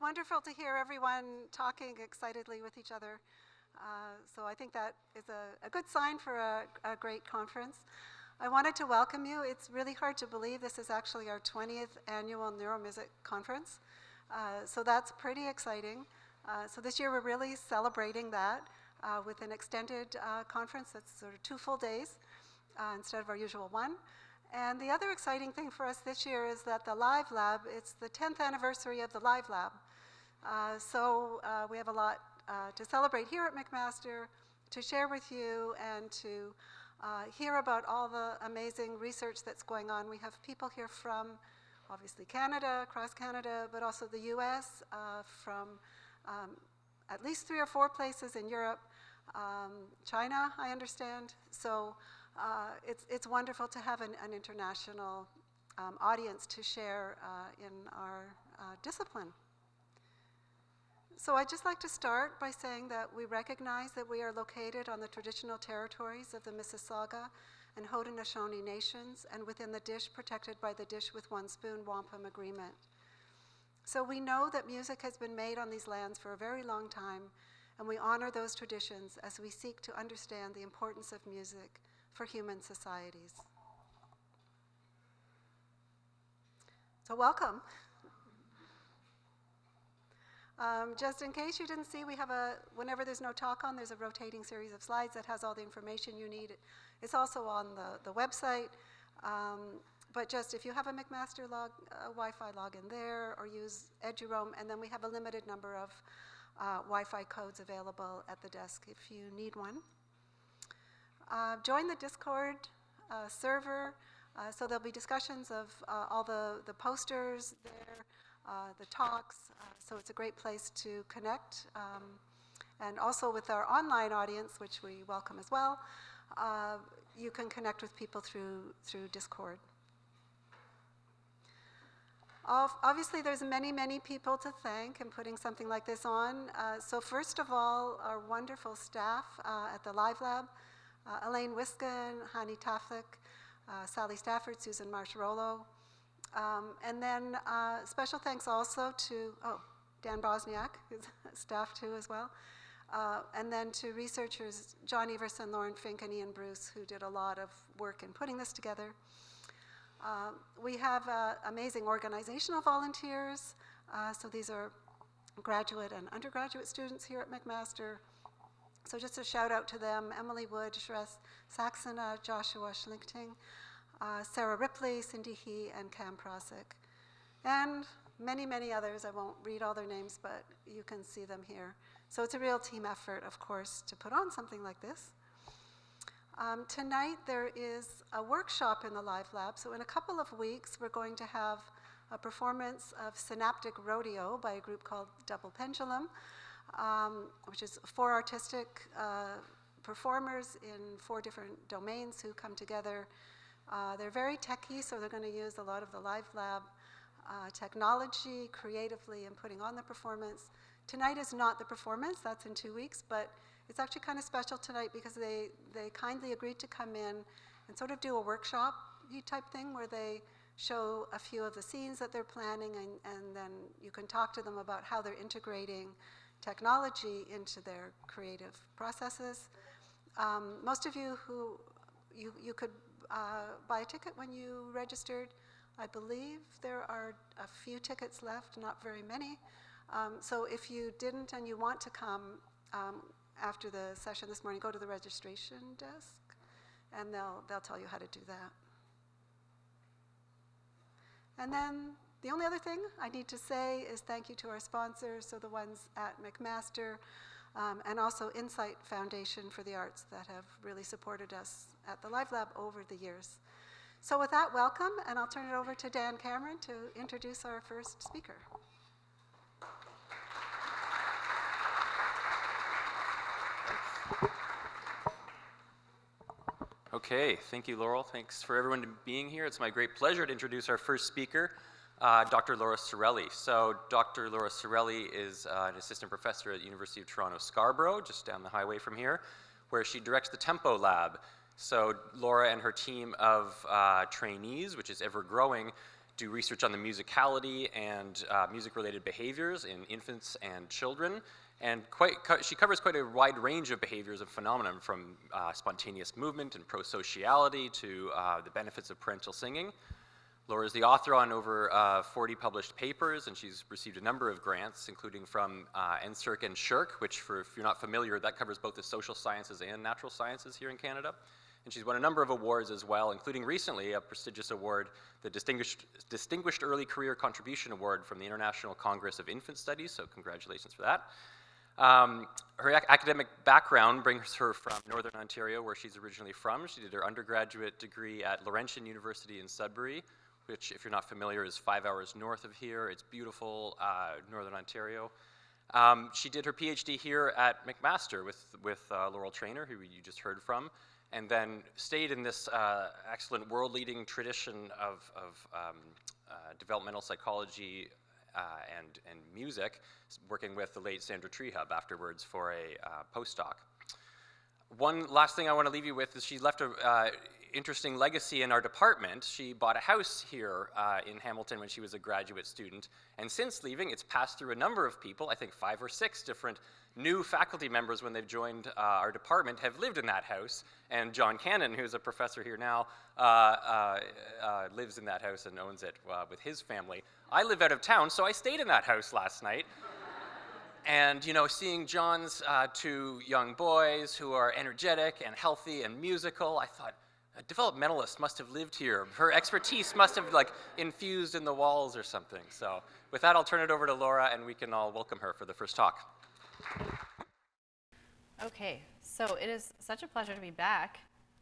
wonderful to hear everyone talking excitedly with each other. So I think that is a good sign for a great conference. I wanted to welcome you. It's really hard to believe this is actually our 20th annual NeuroMusic conference. So that's pretty exciting. So this year we're really celebrating that with an extended conference that's sort of 2 full days instead of our usual one. And the other exciting thing for us this year is that the Live Lab, it's the 10th anniversary of the Live Lab. So we have a lot to celebrate here at McMaster, to share with you, and to hear about all the amazing research that's going on. We have people here from, obviously, Canada, across Canada, but also the US, from at least 3 or 4 places in Europe, China, I understand. So it's wonderful to have an international audience to share in our discipline. So I'd just like to start by saying that we recognize that we are located on the traditional territories of the Mississauga and Haudenosaunee nations, and within the dish protected by the Dish with One Spoon Wampum Agreement. So we know that music has been made on these lands for a very long time, and we honor those traditions as we seek to understand the importance of music for human societies. So welcome. Just in case you didn't see, we have whenever there's no talk on, there's a rotating series of slides that has all the information you need. It's also on the website. But just if you have a McMaster Wi-Fi login there, or use EduRoam, and then we have a limited number of Wi-Fi codes available at the desk if you need one. Join the Discord server, so there'll be discussions of all the posters there, the talks, so it's a great place to connect. And also with our online audience, which we welcome as well, you can connect with people through Discord. Obviously, there's many people to thank in putting something like this on. So first of all, our wonderful staff at the Live Lab, Elaine Wiskin, Hani Taflik, Sally Stafford, Susan Marsh-Rollo. And then special thanks also to, Dan Bosniak, who's staff too as well. And then to researchers John Everson, Lauren Fink, and Ian Bruce, who did a lot of work in putting this together. We have amazing organizational volunteers. So these are graduate and undergraduate students here at McMaster. So just a shout out to them: Emily Wood, Shress Saxena, Joshua Schlichting, Sarah Ripley, Cindy He, and Cam Prosick. And many others. I won't read all their names, but you can see them here. So it's a real team effort, of course, to put on something like this. Tonight there is a workshop in the Live Lab. So in a couple of weeks, we're going to have a performance of Synaptic Rodeo by a group called Double Pendulum, which is 4 artistic performers in 4 different domains who come together. They're very techy, so they're going to use a lot of the Live Lab technology creatively in putting on the performance. Tonight is not the performance, that's in 2 weeks, but it's actually kind of special tonight because they kindly agreed to come in and sort of do a workshop type thing where they show a few of the scenes that they're planning, and then you can talk to them about how they're integrating technology into their creative processes. Most of you who, you could buy a ticket when you registered. I believe there are a few tickets left, not very many. So if you didn't and you want to come after the session this morning, go to the registration desk, and they'll tell you how to do that. And then the only other thing I need to say is thank you to our sponsors, so the ones at McMaster, and also Insight Foundation for the Arts that have really supported us at the Live Lab over the years. So with that, welcome, and I'll turn it over to Dan Cameron to introduce our first speaker. Okay, thank you, Laurel. Thanks for everyone being here. It's my great pleasure to introduce our first speaker, Dr. Laura Cirelli. So Dr. Laura Cirelli is an assistant professor at the University of Toronto Scarborough, just down the highway from here, where she directs the Tempo Lab. So Laura and her team of trainees, which is ever growing, do research on the musicality and music-related behaviors in infants and children. And she covers quite a wide range of behaviors and phenomena, from spontaneous movement and prosociality to the benefits of parental singing. Laura is the author on over 40 published papers, and she's received a number of grants, including from NSERC and SSHRC, which, if you're not familiar, that covers both the social sciences and natural sciences here in Canada. And she's won a number of awards as well, including recently a prestigious award, the Distinguished Early Career Contribution Award from the International Congress of Infant Studies, so congratulations for that. Her academic background brings her from Northern Ontario, where she's originally from. She did her undergraduate degree at Laurentian University in Sudbury, which, if you're not familiar, is 5 hours north of here. It's beautiful Northern Ontario. She did her PhD here at McMaster with Laurel Traynor, who you just heard from, and then stayed in this excellent world-leading tradition of developmental psychology and music, working with the late Sandra Trehub afterwards for a postdoc. One last thing I want to leave you with is she left a interesting legacy in our department. She bought a house here in Hamilton when she was a graduate student, and since leaving, it's passed through a number of people. I think 5 or 6 different new faculty members, when they've joined our department, have lived in that house, and John Cannon, who's a professor here now, lives in that house and owns it with his family. I live out of town, so I stayed in that house last night. And, you know, seeing John's 2 young boys who are energetic and healthy and musical, I thought, a developmentalist must have lived here. Her expertise must have, like, infused in the walls or something. So with that, I'll turn it over to Laura, and we can all welcome her for the first talk. Okay, so it is such a pleasure to be back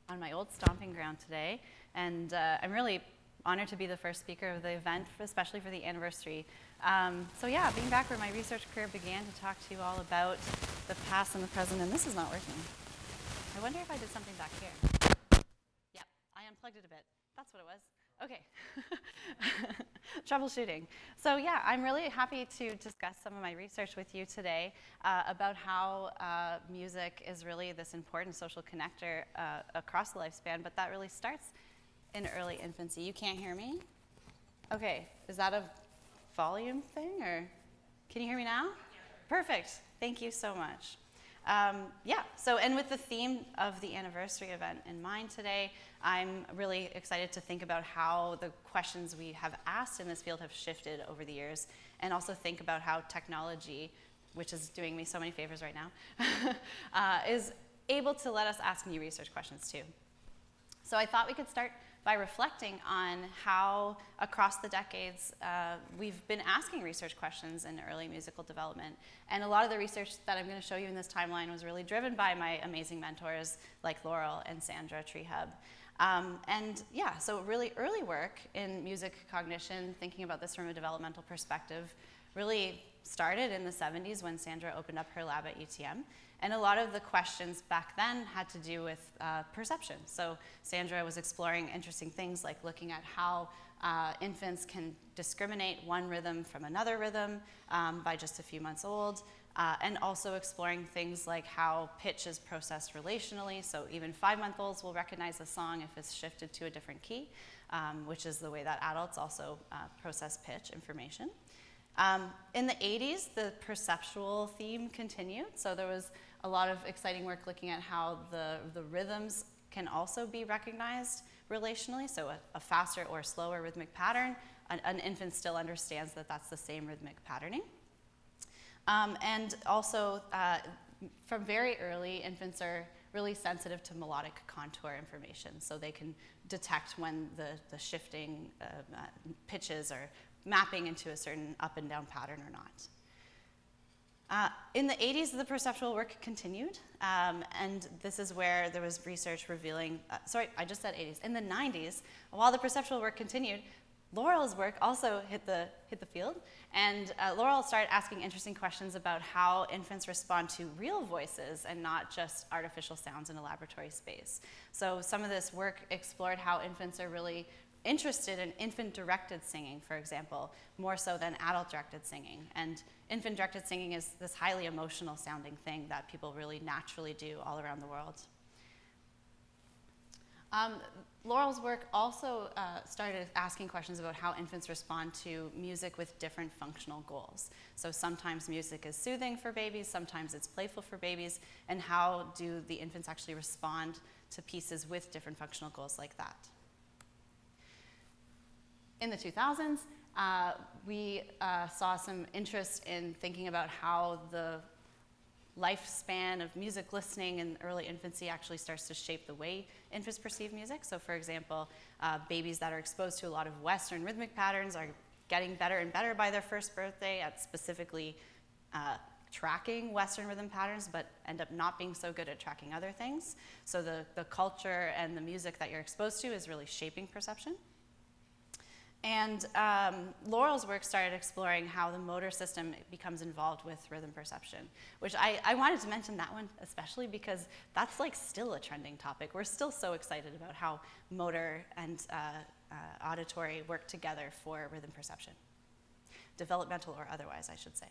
on my old stomping ground today, and I'm really honored to be the first speaker of the event, especially for the anniversary. So yeah, being back where my research career began, to talk to you all about the past and the present, and this is not working. I wonder if I did something back here. Yep, I unplugged it a bit. That's what it was. Okay. Troubleshooting. So yeah, I'm really happy to discuss some of my research with you today about how music is really this important social connector across the lifespan, but that really starts in early infancy. You can't hear me? Okay, is that a volume thing, or can you hear me now? Yeah. Perfect, thank you so much. Yeah, so, and with the theme of the anniversary event in mind today, I'm really excited to think about how the questions we have asked in this field have shifted over the years, and also think about how technology, which is doing me so many favors right now, is able to let us ask new research questions too. So I thought we could start by reflecting on how, across the decades, we've been asking research questions in early musical development. And a lot of the research that I'm going to show you in this timeline was really driven by my amazing mentors like Laurel and Sandra Trehub. And yeah, so really early work in music cognition, thinking about this from a developmental perspective, really started in the 70s when Sandra opened up her lab at UTM. And a lot of the questions back then had to do with perception. So Sandra was exploring interesting things like looking at how infants can discriminate one rhythm from another rhythm by just a few months old, and also exploring things like how pitch is processed relationally. So even 5-month-olds will recognize a song if it's shifted to a different key, which is the way that adults also process pitch information. In the 80s, the perceptual theme continued. So there was a lot of exciting work looking at how the rhythms can also be recognized relationally. So a faster or slower rhythmic pattern, an infant still understands that that's the same rhythmic patterning. And also, from very early, infants are really sensitive to melodic contour information. So they can detect when the shifting pitches are mapping into a certain up and down pattern or not. In the 80s, the perceptual work continued, and this is where there was research revealing, sorry, I just said 80s. In the 90s, while the perceptual work continued, Laurel's work also hit the field, and Laurel started asking interesting questions about how infants respond to real voices and not just artificial sounds in a laboratory space. So some of this work explored how infants are really interested in infant-directed singing, for example, more so than adult-directed singing. And infant-directed singing is this highly emotional sounding thing that people really naturally do all around the world. Laurel's work also started asking questions about how infants respond to music with different functional goals. So sometimes music is soothing for babies, sometimes it's playful for babies, and how do the infants actually respond to pieces with different functional goals like that. In the 2000s, we saw some interest in thinking about how the lifespan of music listening in early infancy actually starts to shape the way infants perceive music. So for example, babies that are exposed to a lot of Western rhythmic patterns are getting better and better by their first birthday at specifically tracking Western rhythm patterns, but end up not being so good at tracking other things. So the culture and the music that you're exposed to is really shaping perception. And Laurel's work started exploring how the motor system becomes involved with rhythm perception, which I wanted to mention that one especially because that's like still a trending topic. We're still so excited about how motor and auditory work together for rhythm perception, developmental or otherwise, I should say.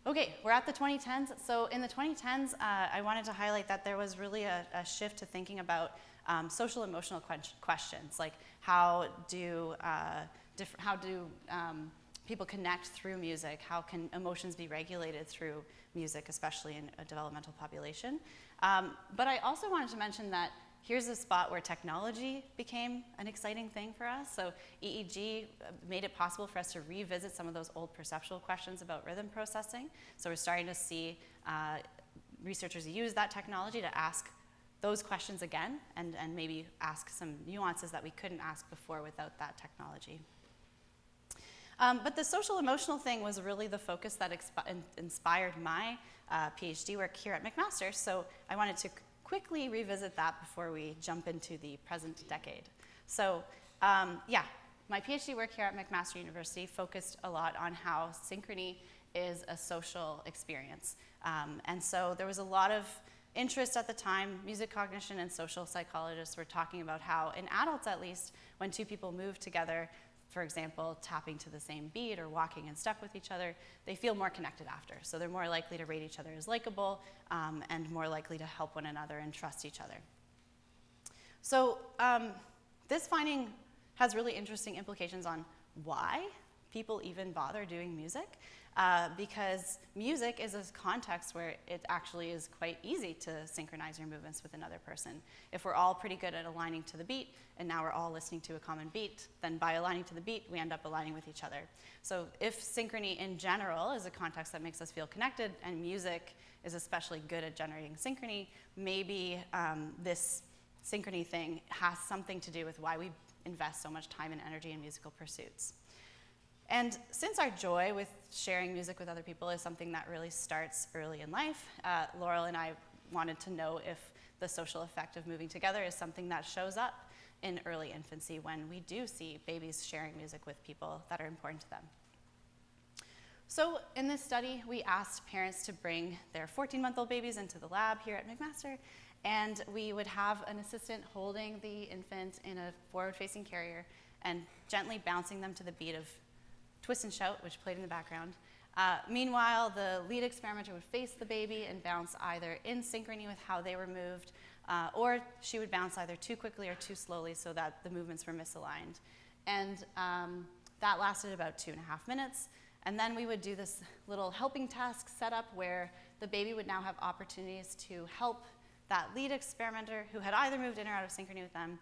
Okay, we're at the 2010s. So in the 2010s, I wanted to highlight that there was really a shift to thinking about social emotional questions, like how do people connect through music? How can emotions be regulated through music, especially in a developmental population? But I also wanted to mention that here's a spot where technology became an exciting thing for us. So EEG made it possible for us to revisit some of those old perceptual questions about rhythm processing. So we're starting to see researchers use that technology to ask those questions again and maybe ask some nuances that we couldn't ask before without that technology. But the social emotional thing was really the focus that inspired my PhD work here at McMaster. So I wanted to quickly revisit that before we jump into the present decade. So yeah, my PhD work here at McMaster University focused a lot on how synchrony is a social experience. And so there was a lot of interest at the time. Music cognition and social psychologists were talking about how, in adults at least, when two people move together, for example, tapping to the same beat or walking in step with each other, they feel more connected after. So they're more likely to rate each other as likable and more likely to help one another and trust each other. So this finding has really interesting implications on why people even bother doing music. Because music is a context where it actually is quite easy to synchronize your movements with another person. If we're all pretty good at aligning to the beat, and now we're all listening to a common beat, then by aligning to the beat, we end up aligning with each other. So if synchrony in general is a context that makes us feel connected, and music is especially good at generating synchrony, maybe this synchrony thing has something to do with why we invest so much time and energy in musical pursuits. And since our joy with sharing music with other people is something that really starts early in life, Laurel and I wanted to know if the social effect of moving together is something that shows up in early infancy when we do see babies sharing music with people that are important to them. So in this study, we asked parents to bring their 14-month-old babies into the lab here at McMaster, and we would have an assistant holding the infant in a forward-facing carrier and gently bouncing them to the beat of Twist and Shout, which played in the background. Meanwhile, the lead experimenter would face the baby and bounce either in synchrony with how they were moved, or she would bounce either too quickly or too slowly so that the movements were misaligned. And that lasted about 2.5 minutes. And then we would do this little helping task setup where the baby would now have opportunities to help that lead experimenter who had either moved in or out of synchrony with them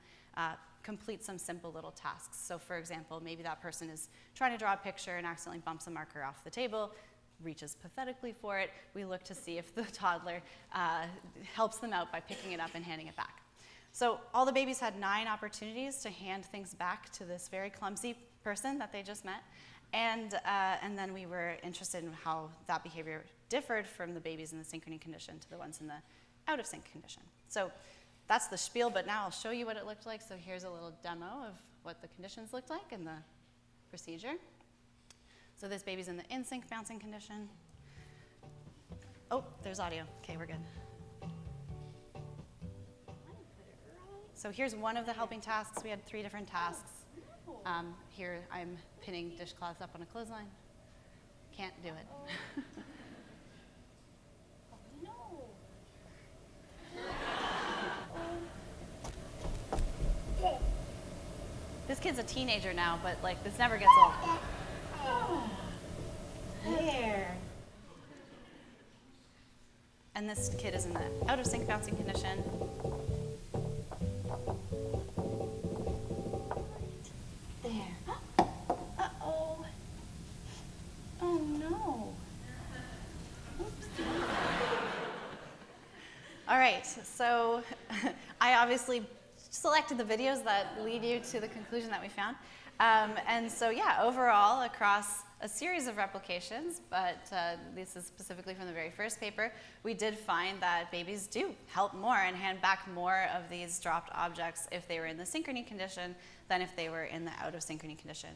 complete some simple little tasks. So for example, maybe that person is trying to draw a picture and accidentally bumps a marker off the table, reaches pathetically for it. We look to see if the toddler helps them out by picking it up and handing it back. So all the babies had 9 opportunities to hand things back to this very clumsy person that they just met. And then we were interested in how that behavior differed from the babies in the synchrony condition to the ones in the out of sync condition. So that's the spiel, but now I'll show you what it looked like. So here's a little demo of what the conditions looked like in the procedure. So this baby's in the in-sync bouncing condition. Oh, there's audio. Okay, we're good. So here's one of the helping tasks. We had 3 different tasks. Here I'm pinning dishcloths up on a clothesline. Can't do it. kid's a teenager now, but like this never gets old. There. And this kid is in the out of sync bouncing condition. There. Uh-oh. Oh no. Oops. All right, so I obviously selected the videos that lead you to the conclusion that we found. And so yeah, overall, across a series of replications, but this is specifically from the very first paper, we did find that babies do help more and hand back more of these dropped objects if they were in the synchrony condition than if they were in the out of synchrony condition.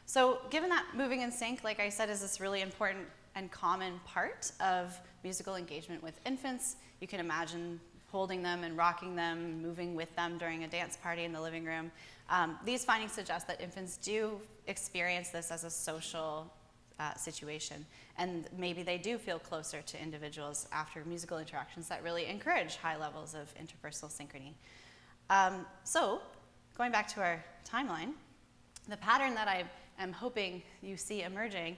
So given that moving in sync, like I said, is this really important and common part of musical engagement with infants, you can imagine holding them and rocking them, moving with them during a dance party in the living room. These findings suggest that infants do experience this as a social situation, and maybe they do feel closer to individuals after musical interactions that really encourage high levels of interpersonal synchrony. So, going back to our timeline, the pattern that I am hoping you see emerging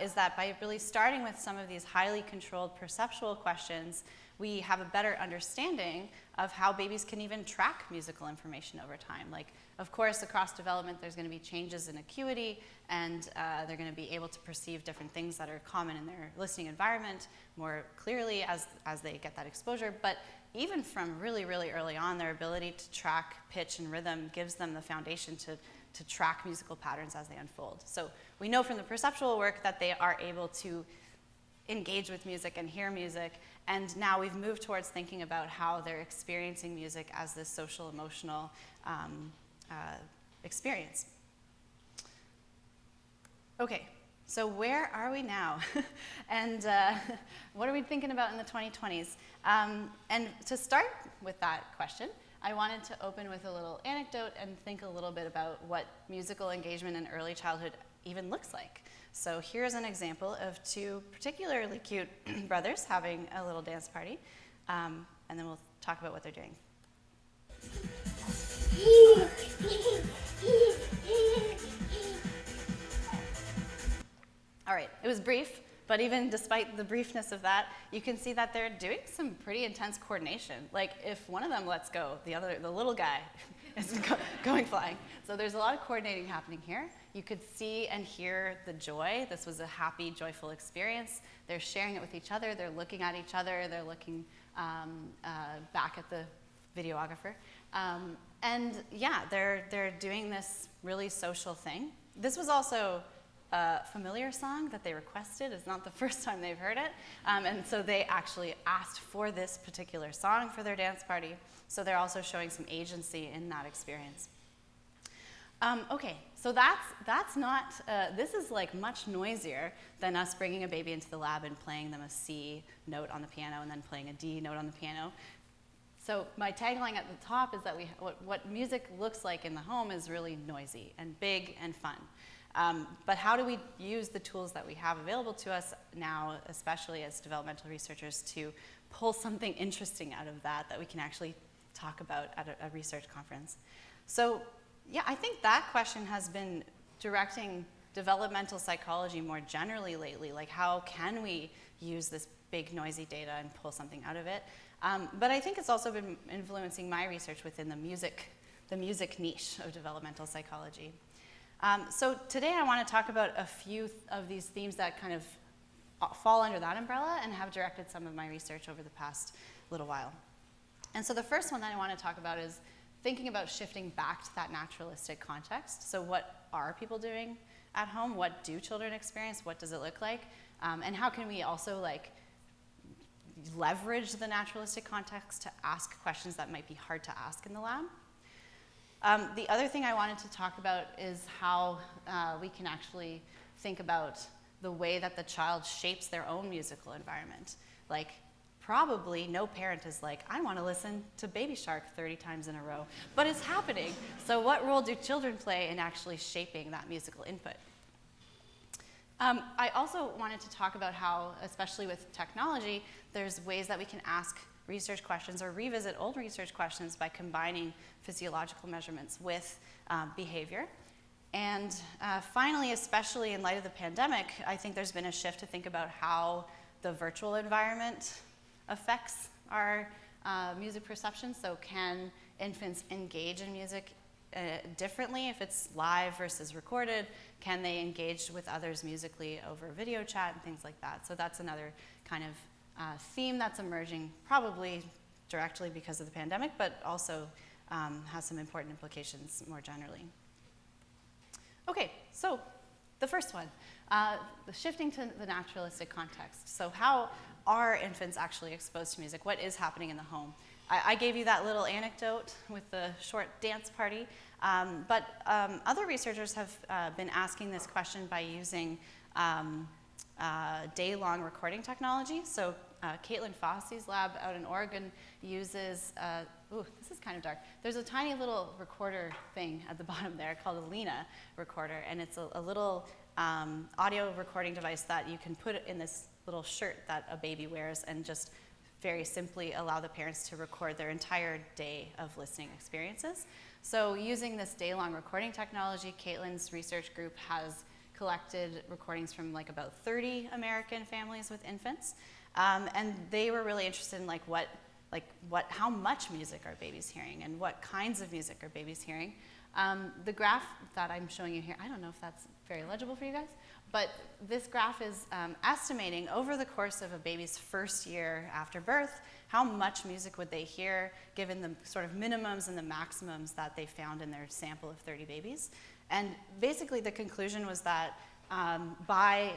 is that by really starting with some of these highly controlled perceptual questions, we have a better understanding of how babies can even track musical information over time. Like, of course, across development, there's going to be changes in acuity, and they're going to be able to perceive different things that are common in their listening environment more clearly as they get that exposure. But even from really, really early on, their ability to track pitch and rhythm gives them the foundation to track musical patterns as they unfold. So we know from the perceptual work that they are able to engage with music and hear music, and now we've moved towards thinking about how they're experiencing music as this social, emotional experience. Okay, so where are we now? And what are we thinking about in the 2020s? And to start with that question, I wanted to open with a little anecdote and think a little bit about what musical engagement in early childhood even looks like. So here's an example of two particularly cute brothers having a little dance party, and then we'll talk about what they're doing. All right, it was brief, but even despite the briefness of that, you can see that they're doing some pretty intense coordination. Like if one of them lets go, the little guy is going flying. So there's a lot of coordinating happening here. You could see and hear the joy. This was a happy, joyful experience. They're sharing it with each other. They're looking at each other. They're looking back at the videographer. And yeah, they're doing this really social thing. This was also a familiar song that they requested. It's not the first time they've heard it. And so they actually asked for this particular song for their dance party. So they're also showing some agency in that experience. Okay, so that's not, this is like much noisier than us bringing a baby into the lab and playing them a C note on the piano and then playing a D note on the piano. So my tagline at the top is that what music looks like in the home is really noisy and big and fun. But how do we use the tools that we have available to us now, especially as developmental researchers, to pull something interesting out of that we can actually talk about at a research conference? So yeah, I think that question has been directing developmental psychology more generally lately. Like, how can we use this big noisy data and pull something out of it? But I think it's also been influencing my research within the music niche of developmental psychology. So today I want to talk about a few of these themes that kind of fall under that umbrella and have directed some of my research over the past little while. And so the first one that I want to talk about is thinking about shifting back to that naturalistic context. So what are people doing at home? What do children experience? What does it look like? And how can we also leverage the naturalistic context to ask questions that might be hard to ask in the lab? The other thing I wanted to talk about is how we can actually think about the way that the child shapes their own musical environment. Like, probably no parent is like, I want to listen to Baby Shark 30 times in a row, but it's happening. So what role do children play in actually shaping that musical input? I also wanted to talk about how, especially with technology, there's ways that we can ask research questions or revisit old research questions by combining physiological measurements with behavior. And finally, especially in light of the pandemic, I think there's been a shift to think about how the virtual environment affects our music perception. So can infants engage in music differently if it's live versus recorded? Can they engage with others musically over video chat and things like that? So that's another kind of theme that's emerging, probably directly because of the pandemic, but also has some important implications more generally. Okay, so the first one, shifting to the naturalistic context. So how are infants actually exposed to music? What is happening in the home? I gave you that little anecdote with the short dance party, but other researchers have been asking this question by using day-long recording technology. So Caitlin Fosse's lab out in Oregon uses, this is kind of dark. There's a tiny little recorder thing at the bottom there called a Lena recorder, and it's a little audio recording device that you can put in this little shirt that a baby wears and just very simply allow the parents to record their entire day of listening experiences. So using this day-long recording technology, Caitlin's research group has collected recordings from like about 30 American families with infants, and they were really interested in how much music are babies hearing and what kinds of music are babies hearing. The graph that I'm showing you here, I don't know if that's very legible for you guys, but this graph is estimating over the course of a baby's first year after birth, how much music would they hear given the sort of minimums and the maximums that they found in their sample of 30 babies. And basically the conclusion was that by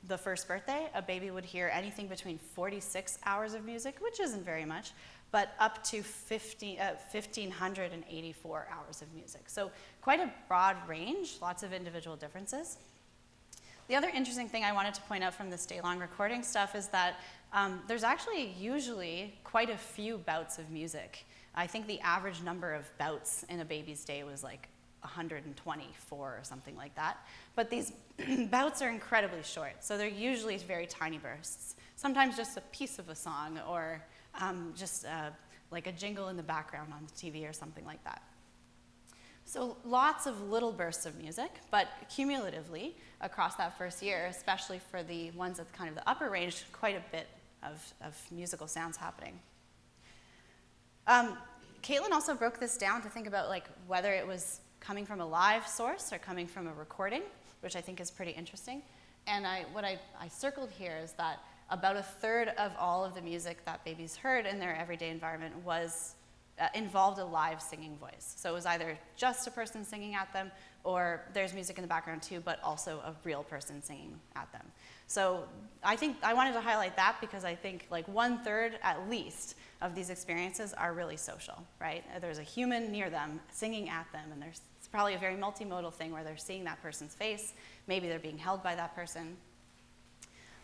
the first birthday, a baby would hear anything between 46 hours of music, which isn't very much, but up to 1,584 hours of music. So quite a broad range, lots of individual differences. The other interesting thing I wanted to point out from this day-long recording stuff is that there's actually usually quite a few bouts of music. I think the average number of bouts in a baby's day was like 124 or something like that. But these bouts are incredibly short, so they're usually very tiny bursts. Sometimes just a piece of a song or just like a jingle in the background on the TV or something like that. So lots of little bursts of music, but cumulatively across that first year, especially for the ones at kind of the upper range, quite a bit of musical sounds happening. Caitlin also broke this down to think about whether it was coming from a live source or coming from a recording, which I think is pretty interesting. And what I circled here is that about a third of all of the music that babies heard in their everyday environment involved a live singing voice. So it was either just a person singing at them, or there's music in the background too, but also a real person singing at them. So I think I wanted to highlight that because I think 1/3 at least of these experiences are really social, right? There's a human near them singing at them, and it's probably a very multimodal thing where they're seeing that person's face, maybe they're being held by that person.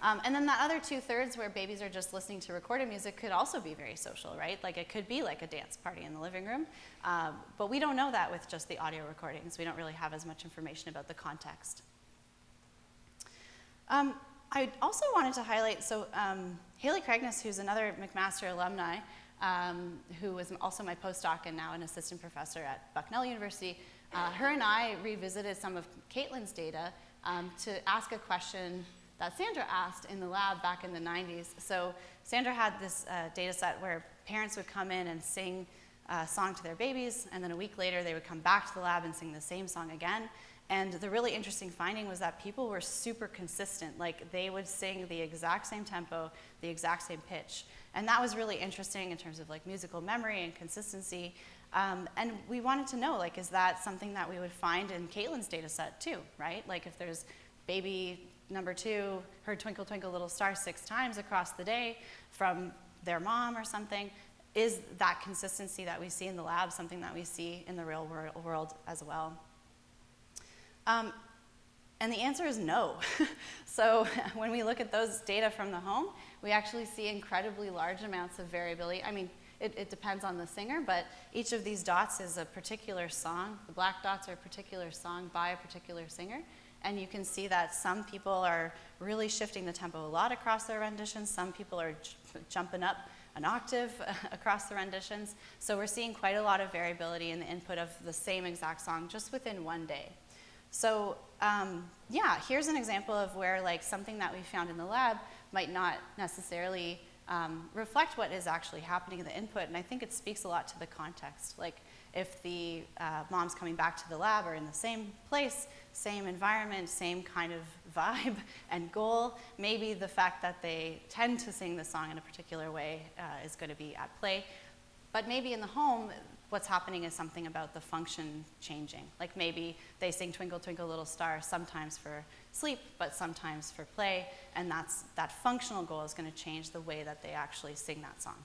And then that other 2/3 where babies are just listening to recorded music could also be very social, right? It could be like a dance party in the living room, but we don't know that with just the audio recordings. We don't really have as much information about the context. I also wanted to highlight, Haley Cragness, who's another McMaster alumni, who was also my postdoc and now an assistant professor at Bucknell University, her and I revisited some of Caitlin's data to ask a question that Sandra asked in the lab back in the 90s. So Sandra had this data set where parents would come in and sing a song to their babies, and then a week later they would come back to the lab and sing the same song again. And the really interesting finding was that people were super consistent. They would sing the exact same tempo, the exact same pitch. And that was really interesting in terms of musical memory and consistency. And we wanted to know, is that something that we would find in Caitlin's data set too, right? If there's baby number 2 heard Twinkle Twinkle Little Star 6 times across the day from their mom or something, is that consistency that we see in the lab something that we see in the real world as well? And the answer is no. So when we look at those data from the home, we actually see incredibly large amounts of variability. I mean, it depends on the singer, but each of these dots is a particular song. The black dots are a particular song by a particular singer. And you can see that some people are really shifting the tempo a lot across their renditions. Some people are jumping up an octave across the renditions. So we're seeing quite a lot of variability in the input of the same exact song just within one day. So yeah, here's an example of where like something that we found in the lab might not necessarily reflect what is actually happening in the input, and I think it speaks a lot to the context. Like if the moms coming back to the lab are in the same place, same environment, same kind of vibe and goal, maybe the fact that they tend to sing the song in a particular way is going to be at play. But maybe in the home, what's happening is something about the function changing. Like maybe they sing Twinkle, Twinkle, Little Star sometimes for sleep, but sometimes for play, and that functional goal is going to change the way that they actually sing that song.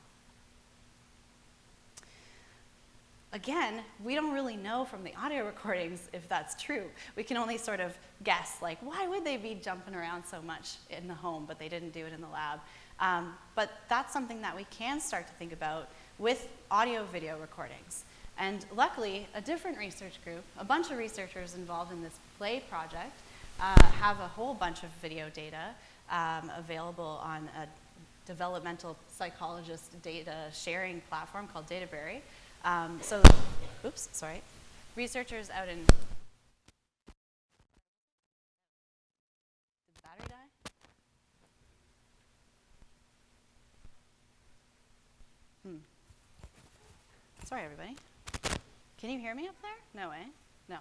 Again, we don't really know from the audio recordings if that's true. We can only sort of guess, like, why would they be jumping around so much in the home, but they didn't do it in the lab? But that's something that we can start to think about with audio-video recordings. And luckily, a different research group, a bunch of researchers involved in this play project, have a whole bunch of video data available on a developmental psychologist data sharing platform called Databerry. Oops, sorry. Researchers out in... Did the battery die? Sorry, everybody. Can you hear me up there? No way? No.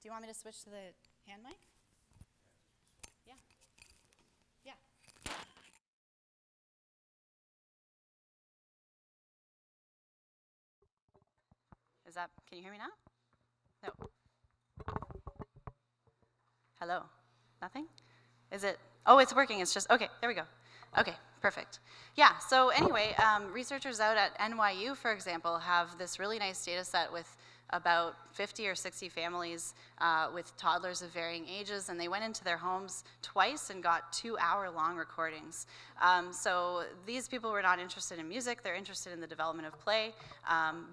Do you want me to switch to the hand mic? Yeah. Yeah. Can you hear me now? No. Hello? Nothing? Is it? Oh, it's working. It's just, okay, there we go. Okay, perfect. Yeah, so anyway, researchers out at NYU, for example, have this really nice data set with about 50 or 60 families with toddlers of varying ages, and they went into their homes twice and got 2-hour-long recordings. So these people were not interested in music, they're interested in the development of play,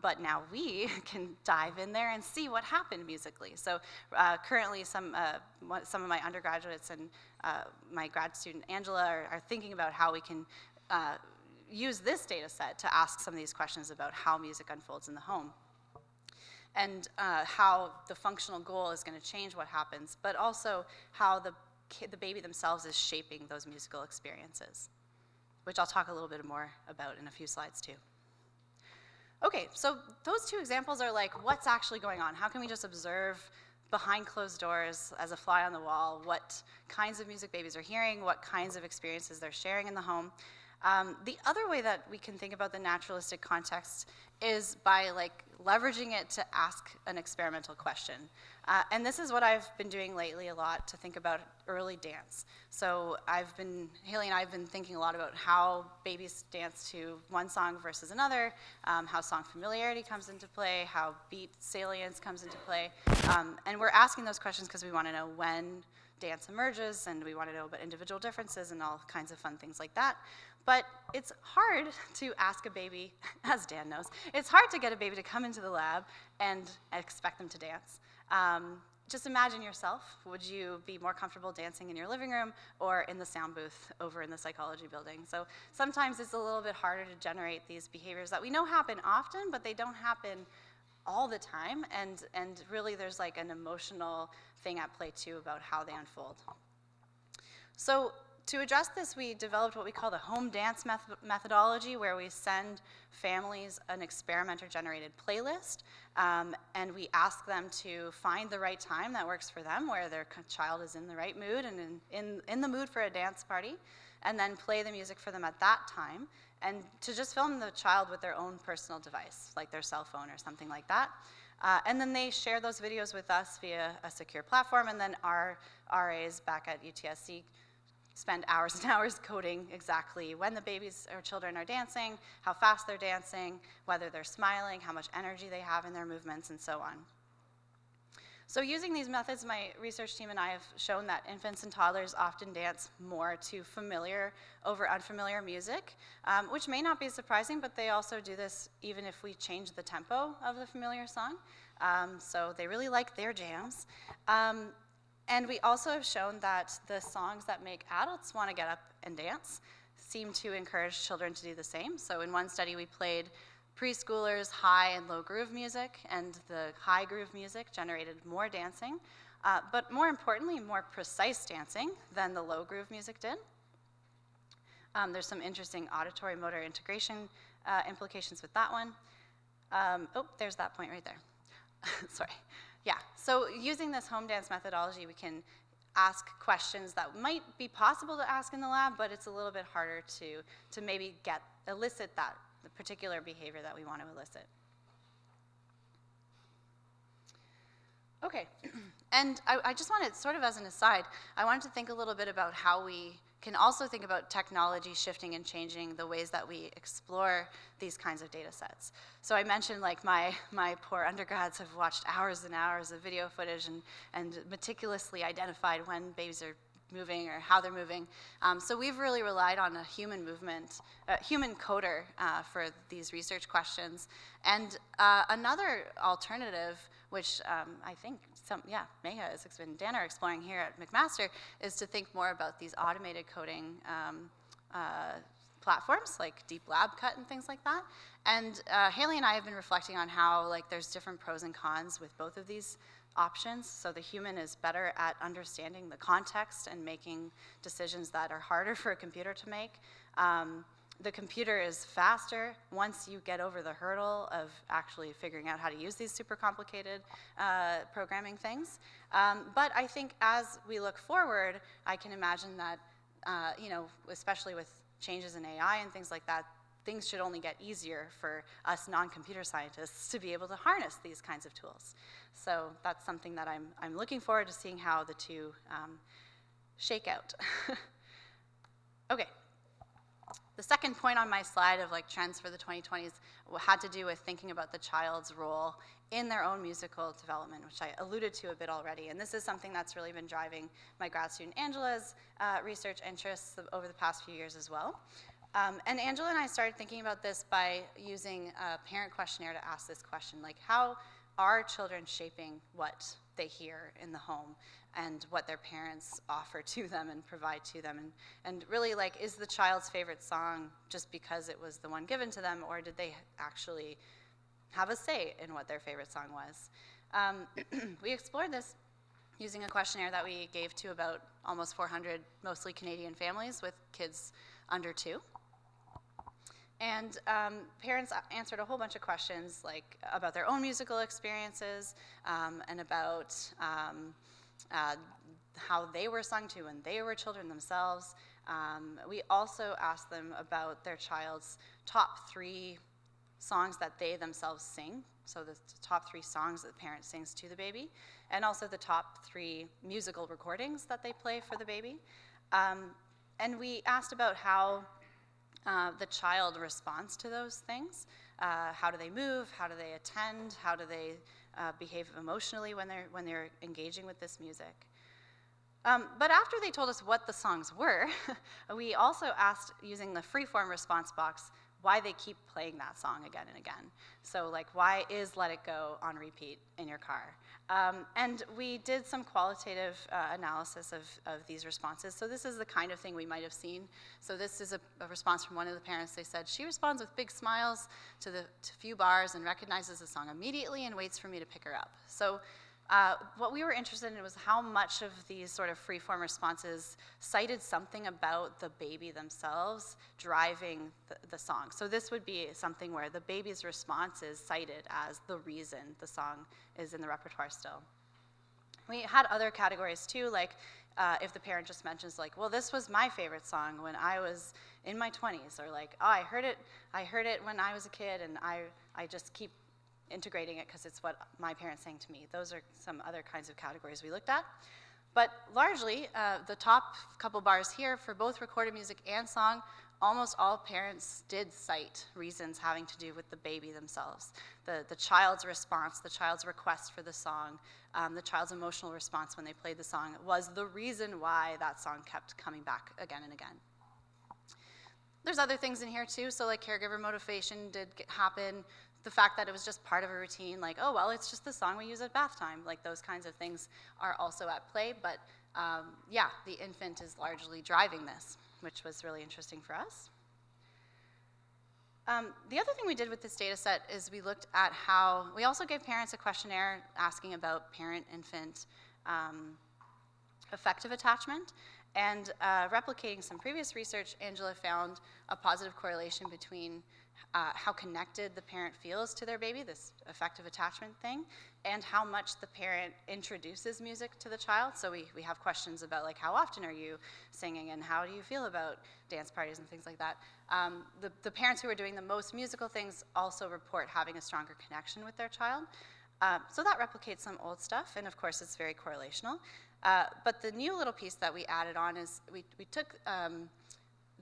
but now we can dive in there and see what happened musically. So currently some of my undergraduates and my grad student Angela are thinking about how we can use this data set to ask some of these questions about how music unfolds in the home, and how the functional goal is going to change what happens, but also how the baby themselves is shaping those musical experiences, which I'll talk a little bit more about in a few slides too. Okay, so those two examples are like, what's actually going on? How can we just observe behind closed doors as a fly on the wall what kinds of music babies are hearing, what kinds of experiences they're sharing in the home? The other way that we can think about the naturalistic context is by leveraging it to ask an experimental question. And this is what I've been doing lately a lot to think about early dance. So Haley and I have been thinking a lot about how babies dance to one song versus another, how song familiarity comes into play, how beat salience comes into play. And we're asking those questions because we want to know when dance emerges, and we want to know about individual differences and all kinds of fun things like that. But it's hard to ask a baby, as Dan knows, it's hard to get a baby to come into the lab and expect them to dance. Just imagine yourself. Would you be more comfortable dancing in your living room or in the sound booth over in the psychology building? So sometimes it's a little bit harder to generate these behaviors that we know happen often, but they don't happen all the time, and really there's like an emotional thing at play too about how they unfold. So to address this, we developed what we call the home dance methodology, where we send families an experimenter-generated playlist, and we ask them to find the right time that works for them, where their child is in the right mood and in the mood for a dance party, and then play the music for them at that time, and to just film the child with their own personal device, like their cell phone or something like that. And then they share those videos with us via a secure platform, and then our RAs back at UTSC spend hours and hours coding exactly when the babies or children are dancing, how fast they're dancing, whether they're smiling, how much energy they have in their movements, and so on. So using these methods, my research team and I have shown that infants and toddlers often dance more to familiar over unfamiliar music, which may not be surprising, but they also do this even if we change the tempo of the familiar song. So they really like their jams. And we also have shown that the songs that make adults want to get up and dance seem to encourage children to do the same. So in one study, we played preschoolers high and low groove music, and the high groove music generated more dancing, but more importantly, more precise dancing than the low groove music did. There's some interesting auditory motor integration implications with that one. Oh, there's that point right there. Sorry. Yeah, so using this home dance methodology, we can ask questions that might be possible to ask in the lab, but it's a little bit harder to maybe elicit the particular behavior that we want to elicit. Okay, and I just wanted, sort of as an aside, I wanted to think a little bit about how we can also think about technology shifting and changing the ways that we explore these kinds of data sets. So I mentioned like my poor undergrads have watched hours and hours of video footage and meticulously identified when babies are moving or how they're moving. So we've really relied on a human coder for these research questions. And another alternative, which I think Meha and Dan are exploring here at McMaster, is to think more about these automated coding platforms like Deep Lab Cut and things like that. And Haley and I have been reflecting on how there's different pros and cons with both of these options. So the human is better at understanding the context and making decisions that are harder for a computer to make. The computer is faster once you get over the hurdle of actually figuring out how to use these super complicated programming things. But I think as we look forward, I can imagine that, especially with changes in AI and things like that, things should only get easier for us non-computer scientists to be able to harness these kinds of tools. So that's something that I'm looking forward to seeing how the two shake out. Okay. The second point on my slide of trends for the 2020s had to do with thinking about the child's role in their own musical development, which I alluded to a bit already. And this is something that's really been driving my grad student Angela's research interests over the past few years as well. And Angela and I started thinking about this by using a parent questionnaire to ask this question, how are children shaping what they hear in the home and what their parents offer to them and provide to them? And really, is the child's favorite song just because it was the one given to them, or did they actually have a say in what their favorite song was? We explored this using a questionnaire that we gave to about almost 400 mostly Canadian families with kids under 2. And parents answered a whole bunch of questions about their own musical experiences and about how they were sung to when they were children themselves. We also asked them about their child's top 3 songs that they themselves sing, so the top 3 songs that the parent sings to the baby, and also the top 3 musical recordings that they play for the baby. And we asked about how the child responds to those things. How do they move? How do they attend? How do they behave emotionally when they're engaging with this music? But after they told us what the songs were, we also asked, using the freeform response box, why they keep playing that song again and again. So why is Let It Go on repeat in your car? And we did some qualitative analysis of these responses. So this is the kind of thing we might have seen. So this is a response from one of the parents. They said, she responds with big smiles to few bars and recognizes the song immediately and waits for me to pick her up. So what we were interested in was how much of these sort of free-form responses cited something about the baby themselves driving the song. So this would be something where the baby's response is cited as the reason the song is in the repertoire still. We had other categories too, if the parent just mentions well, this was my favorite song when I was in my 20s, or oh, I heard it when I was a kid, and I just keep integrating it because it's what my parents sang to me. Those are some other kinds of categories we looked at. But largely, the top couple bars here for both recorded music and song, almost all parents did cite reasons having to do with the baby themselves. The child's response, the child's request for the song, the child's emotional response when they played the song was the reason why that song kept coming back again and again. There's other things in here too, so caregiver motivation did happen. the fact that it was just part of a routine, like, oh, well, it's just the song we use at bath time. Like, those kinds of things are also at play. But yeah, the infant is largely driving this, which was really interesting for us. The other thing we did with this data set is we looked at how, we also gave parents a questionnaire asking about parent-infant affective attachment. And replicating some previous research, Angela found a positive correlation between how connected the parent feels to their baby, this affective attachment thing, and how much the parent introduces music to the child. So we have questions about, like, how often are you singing, and how do you feel about dance parties and things like that. The parents who are doing the most musical things also report having a stronger connection with their child. So that replicates some old stuff, and of course it's very correlational. But the new little piece that we added on is we took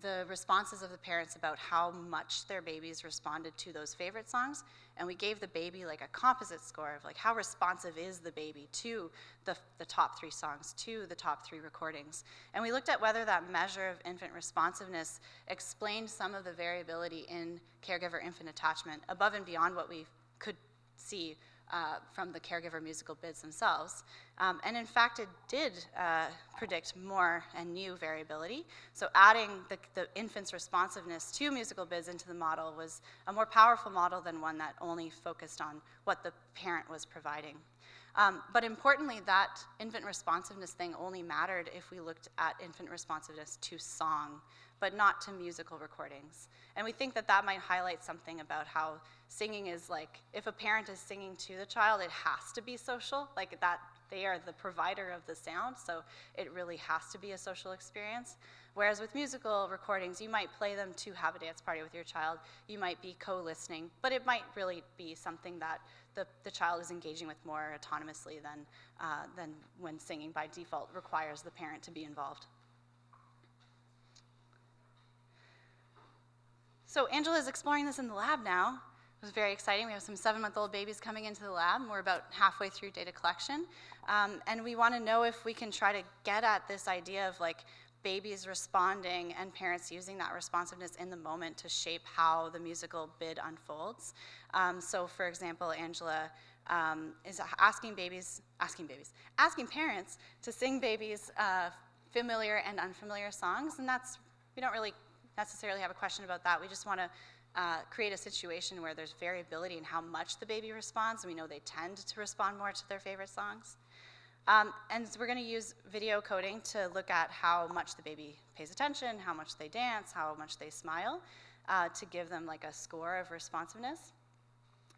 the responses of the parents about how much their babies responded to those favorite songs, and we gave the baby like a composite score of like how responsive is the baby to the top 3 songs, to the top 3 recordings. And we looked at whether that measure of infant responsiveness explained some of the variability in caregiver-infant attachment above and beyond what we could see from the caregiver musical bids themselves. And in fact, it did predict more and new variability. So adding the infant's responsiveness to musical bids into the model was a more powerful model than one that only focused on what the parent was providing. But importantly, that infant responsiveness thing only mattered if we looked at infant responsiveness to song, but not to musical recordings. And we think that that might highlight something about how singing is like, if a parent is singing to the child, it has to be social, like that they are the provider of the sound, so it really has to be a social experience. Whereas with musical recordings, you might play them to have a dance party with your child, you might be co-listening, but it might really be something that the child is engaging with more autonomously than when singing by default requires the parent to be involved. So Angela is exploring this in the lab now. It was very exciting. We have some 7-month-old babies coming into the lab, and we're about halfway through data collection. And we want to know if we can try to get at this idea of like babies responding and parents using that responsiveness in the moment to shape how the musical bid unfolds. So for example, Angela is asking parents to sing babies familiar and unfamiliar songs, and we don't really necessarily have a question about that. We just want to create a situation where there's variability in how much the baby responds, and we know they tend to respond more to their favorite songs. And we're going to use video coding to look at how much the baby pays attention, how much they dance, how much they smile, to give them like a score of responsiveness.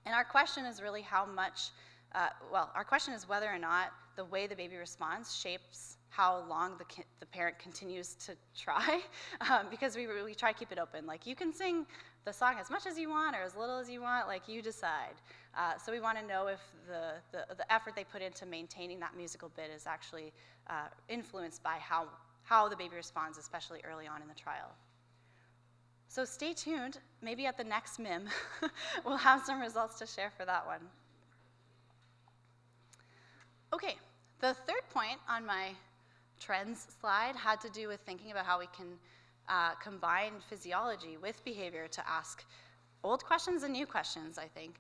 And our question is really how much, our question is whether or not the way the baby responds shapes how long the parent continues to try, because we try to keep it open. Like, you can sing the song as much as you want or as little as you want, like, you decide. So we want to know if the effort they put into maintaining that musical bit is actually influenced by how the baby responds, especially early on in the trial. So stay tuned. Maybe at the next MIM, we'll have some results to share for that one. Okay, the third point on my trends slide had to do with thinking about how we can combine physiology with behavior to ask old questions and new questions, I think.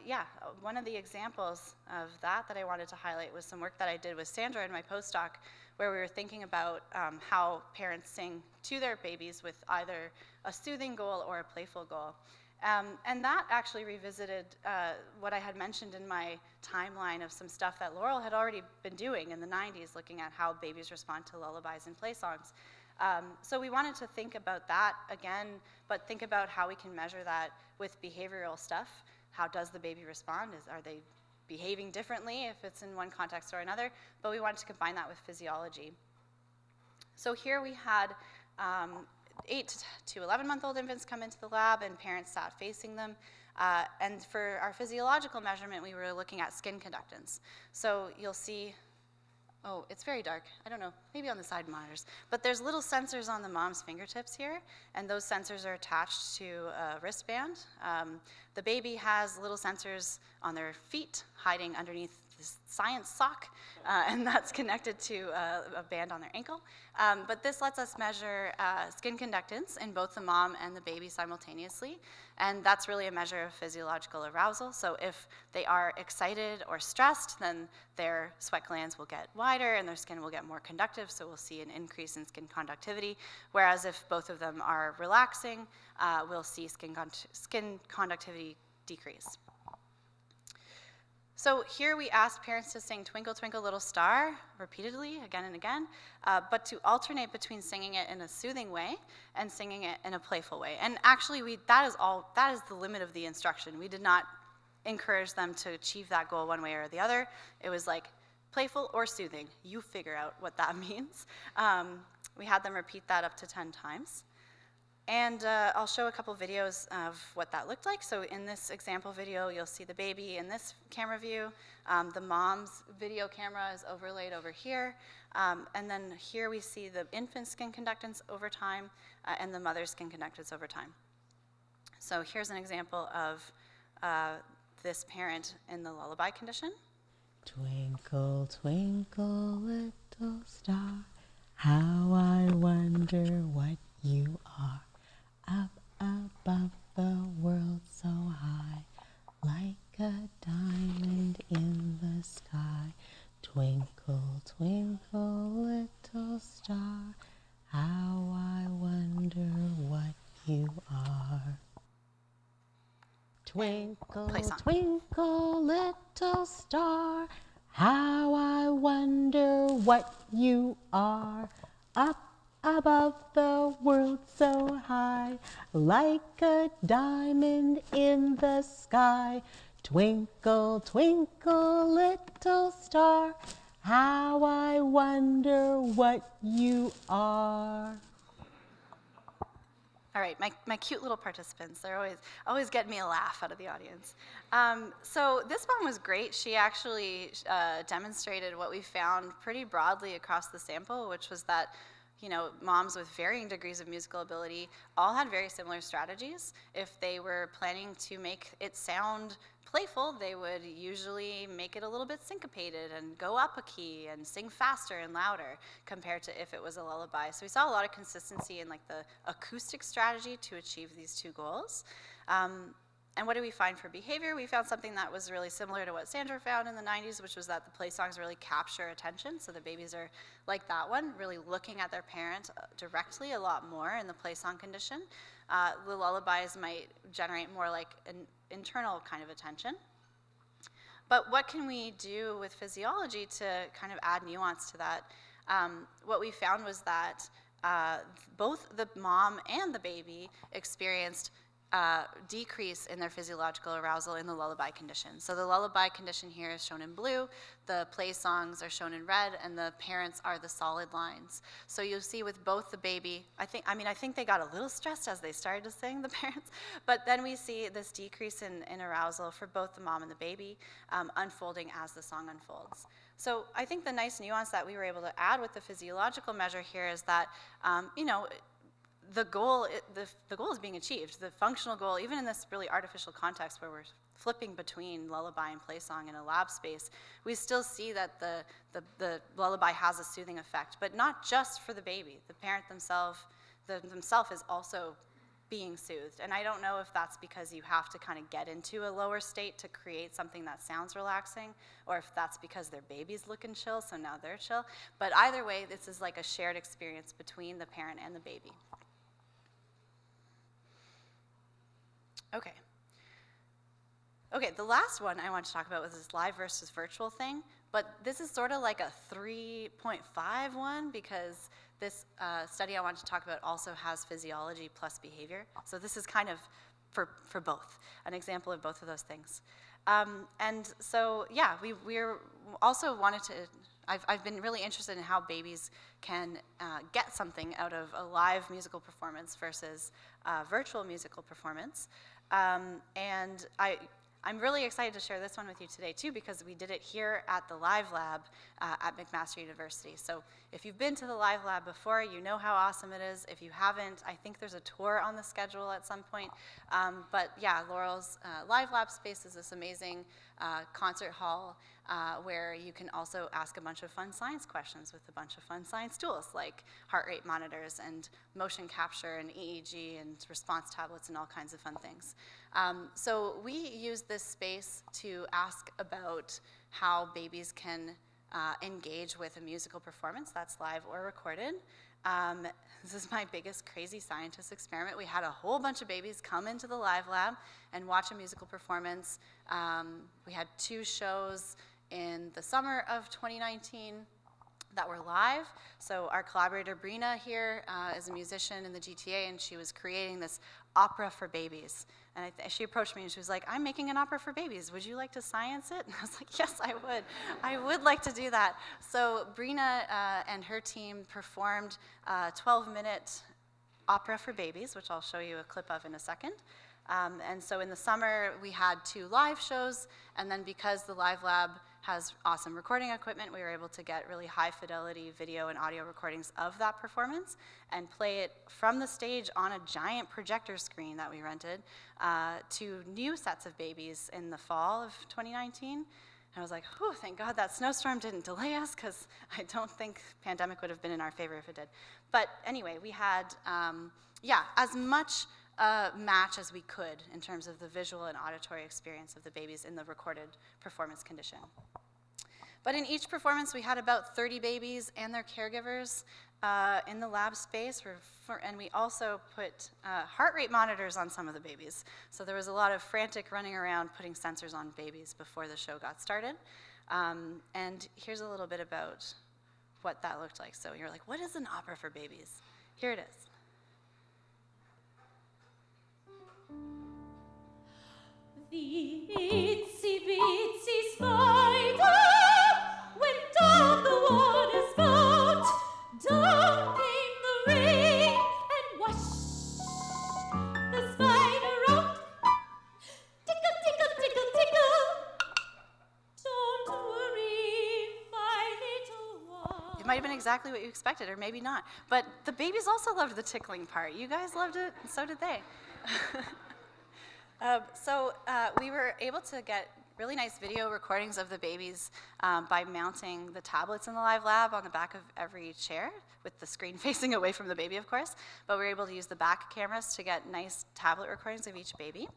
Yeah, one of the examples of that I wanted to highlight was some work that I did with Sandra in my postdoc, where we were thinking about how parents sing to their babies with either a soothing goal or a playful goal. And that actually revisited what I had mentioned in my timeline of some stuff that Laurel had already been doing in the 90s, looking at how babies respond to lullabies and play songs. So we wanted to think about that again, but think about how we can measure that with behavioral stuff. How does the baby respond? Are they behaving differently if it's in one context or another? But we wanted to combine that with physiology. So here we had 8 to 11-month-old infants come into the lab, and parents sat facing them. And for our physiological measurement, we were looking at skin conductance. So you'll see, oh, it's very dark. I don't know, maybe on the side monitors. But there's little sensors on the mom's fingertips here, and those sensors are attached to a wristband. The baby has little sensors on their feet hiding underneath this science sock, and that's connected to a band on their ankle. But this lets us measure skin conductance in both the mom and the baby simultaneously, and that's really a measure of physiological arousal. So if they are excited or stressed, then their sweat glands will get wider and their skin will get more conductive, so we'll see an increase in skin conductivity. Whereas if both of them are relaxing, we'll see skin conductivity decrease. So here we ask parents to sing Twinkle, Twinkle, Little Star repeatedly, again and again, but to alternate between singing it in a soothing way and singing it in a playful way. And actually, that is the limit of the instruction. We did not encourage them to achieve that goal one way or the other. It was like playful or soothing. You figure out what that means. We had them repeat that up to 10 times. And I'll show a couple videos of what that looked like. So in this example video, you'll see the baby in this camera view. The mom's video camera is overlaid over here. And then here we see the infant skin conductance over time and the mother's skin conductance over time. So here's an example of this parent in the lullaby condition. Twinkle, twinkle, little star, how I wonder what you are. Up above the world so high, like a diamond in the sky. Twinkle, twinkle, little star, how I wonder what you are. Twinkle, twinkle, little star, how I wonder what you are. Up above the world so high, like a diamond in the sky. Twinkle, twinkle, little star, how I wonder what you are. All right, my cute little participants, they're always getting me a laugh out of the audience. So this one was great. She actually demonstrated what we found pretty broadly across the sample, which was that moms with varying degrees of musical ability all had very similar strategies. If they were planning to make it sound playful, they would usually make it a little bit syncopated and go up a key and sing faster and louder compared to if it was a lullaby. So we saw a lot of consistency in like the acoustic strategy to achieve these two goals. And what did we find for behavior? We found something that was really similar to what Sandra found in the 90s, which was that the play songs really capture attention. So the babies are like that one, really looking at their parent directly a lot more in the play song condition. The lullabies might generate more like an internal kind of attention. But what can we do with physiology to kind of add nuance to that? What we found was that both the mom and the baby experienced decrease in their physiological arousal in the lullaby condition. So the lullaby condition here is shown in blue, the play songs are shown in red, and the parents are the solid lines. So you'll see with both the baby, I think they got a little stressed as they started to sing, the parents, but then we see this decrease in arousal for both the mom and the baby unfolding as the song unfolds. So I think the nice nuance that we were able to add with the physiological measure here is that, the goal is being achieved. The functional goal, even in this really artificial context where we're flipping between lullaby and play song in a lab space, we still see that the lullaby has a soothing effect, but not just for the baby. The parent themselves is also being soothed. And I don't know if that's because you have to kind of get into a lower state to create something that sounds relaxing, or if that's because their baby's looking chill, so now they're chill. But either way, this is like a shared experience between the parent and the baby. Okay, the last one I want to talk about was this live versus virtual thing, but this is sort of like a 3.5 one because this study I want to talk about also has physiology plus behavior. So this is kind of for both, an example of both of those things. And so, yeah, we're also wanted to, I've been really interested in how babies can get something out of a live musical performance versus virtual musical performance. And I'm really excited to share this one with you today too, because we did it here at the Live Lab at McMaster University. So if you've been to the Live Lab before, you know how awesome it is. If you haven't, I think there's a tour on the schedule at some point. But yeah, Laurel's Live Lab space is this amazing concert hall where you can also ask a bunch of fun science questions with a bunch of fun science tools like heart rate monitors and motion capture and EEG and response tablets and all kinds of fun things. So we use this space to ask about how babies can engage with a musical performance that's live or recorded. This is my biggest crazy scientist experiment. We had a whole bunch of babies come into the live lab and watch a musical performance. We had 2 shows in the summer of 2019 that were live. So our collaborator Brina here is a musician in the GTA, and she was creating this opera for babies. And she approached me and she was like, "I'm making an opera for babies. Would you like to science it?" And I was like, "Yes, I would. I would like to do that." So Brina and her team performed a 12-minute opera for babies, which I'll show you a clip of in a second. And so in the summer, we had 2 live shows, and then because the Live Lab has awesome recording equipment, we were able to get really high fidelity video and audio recordings of that performance and play it from the stage on a giant projector screen that we rented to new sets of babies in the fall of 2019. And I was like, whew, thank God that snowstorm didn't delay us, because I don't think pandemic would have been in our favor if it did. But anyway, we had, as much match as we could in terms of the visual and auditory experience of the babies in the recorded performance condition. But in each performance, we had about 30 babies and their caregivers in the lab space, and we also put heart rate monitors on some of the babies. So there was a lot of frantic running around putting sensors on babies before the show got started. And here's a little bit about what that looked like. So you're like, what is an opera for babies? Here it is. The itsy bitsy spider went down the water spout. Down came the rain and washed the spider out. Tickle, tickle, tickle, tickle. Don't worry, my little one. It might have been exactly what you expected, or maybe not. But the babies also loved the tickling part. You guys loved it, and so did they. We were able to get really nice video recordings of the babies by mounting the tablets in the live lab on the back of every chair, with the screen facing away from the baby, of course. But we were able to use the back cameras to get nice tablet recordings of each baby.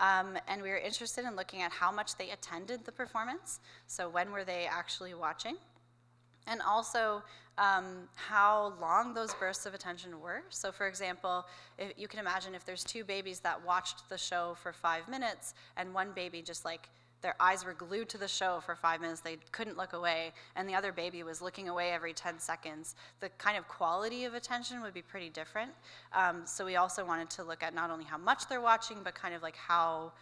And we were interested in looking at how much they attended the performance. So when were they actually watching? And also how long those bursts of attention were. So for example, if you can imagine if there's 2 babies that watched the show for 5 minutes, and one baby just like, their eyes were glued to the show for 5 minutes, they couldn't look away, and the other baby was looking away every 10 seconds, the kind of quality of attention would be pretty different. So we also wanted to look at not only how much they're watching, but kind of like how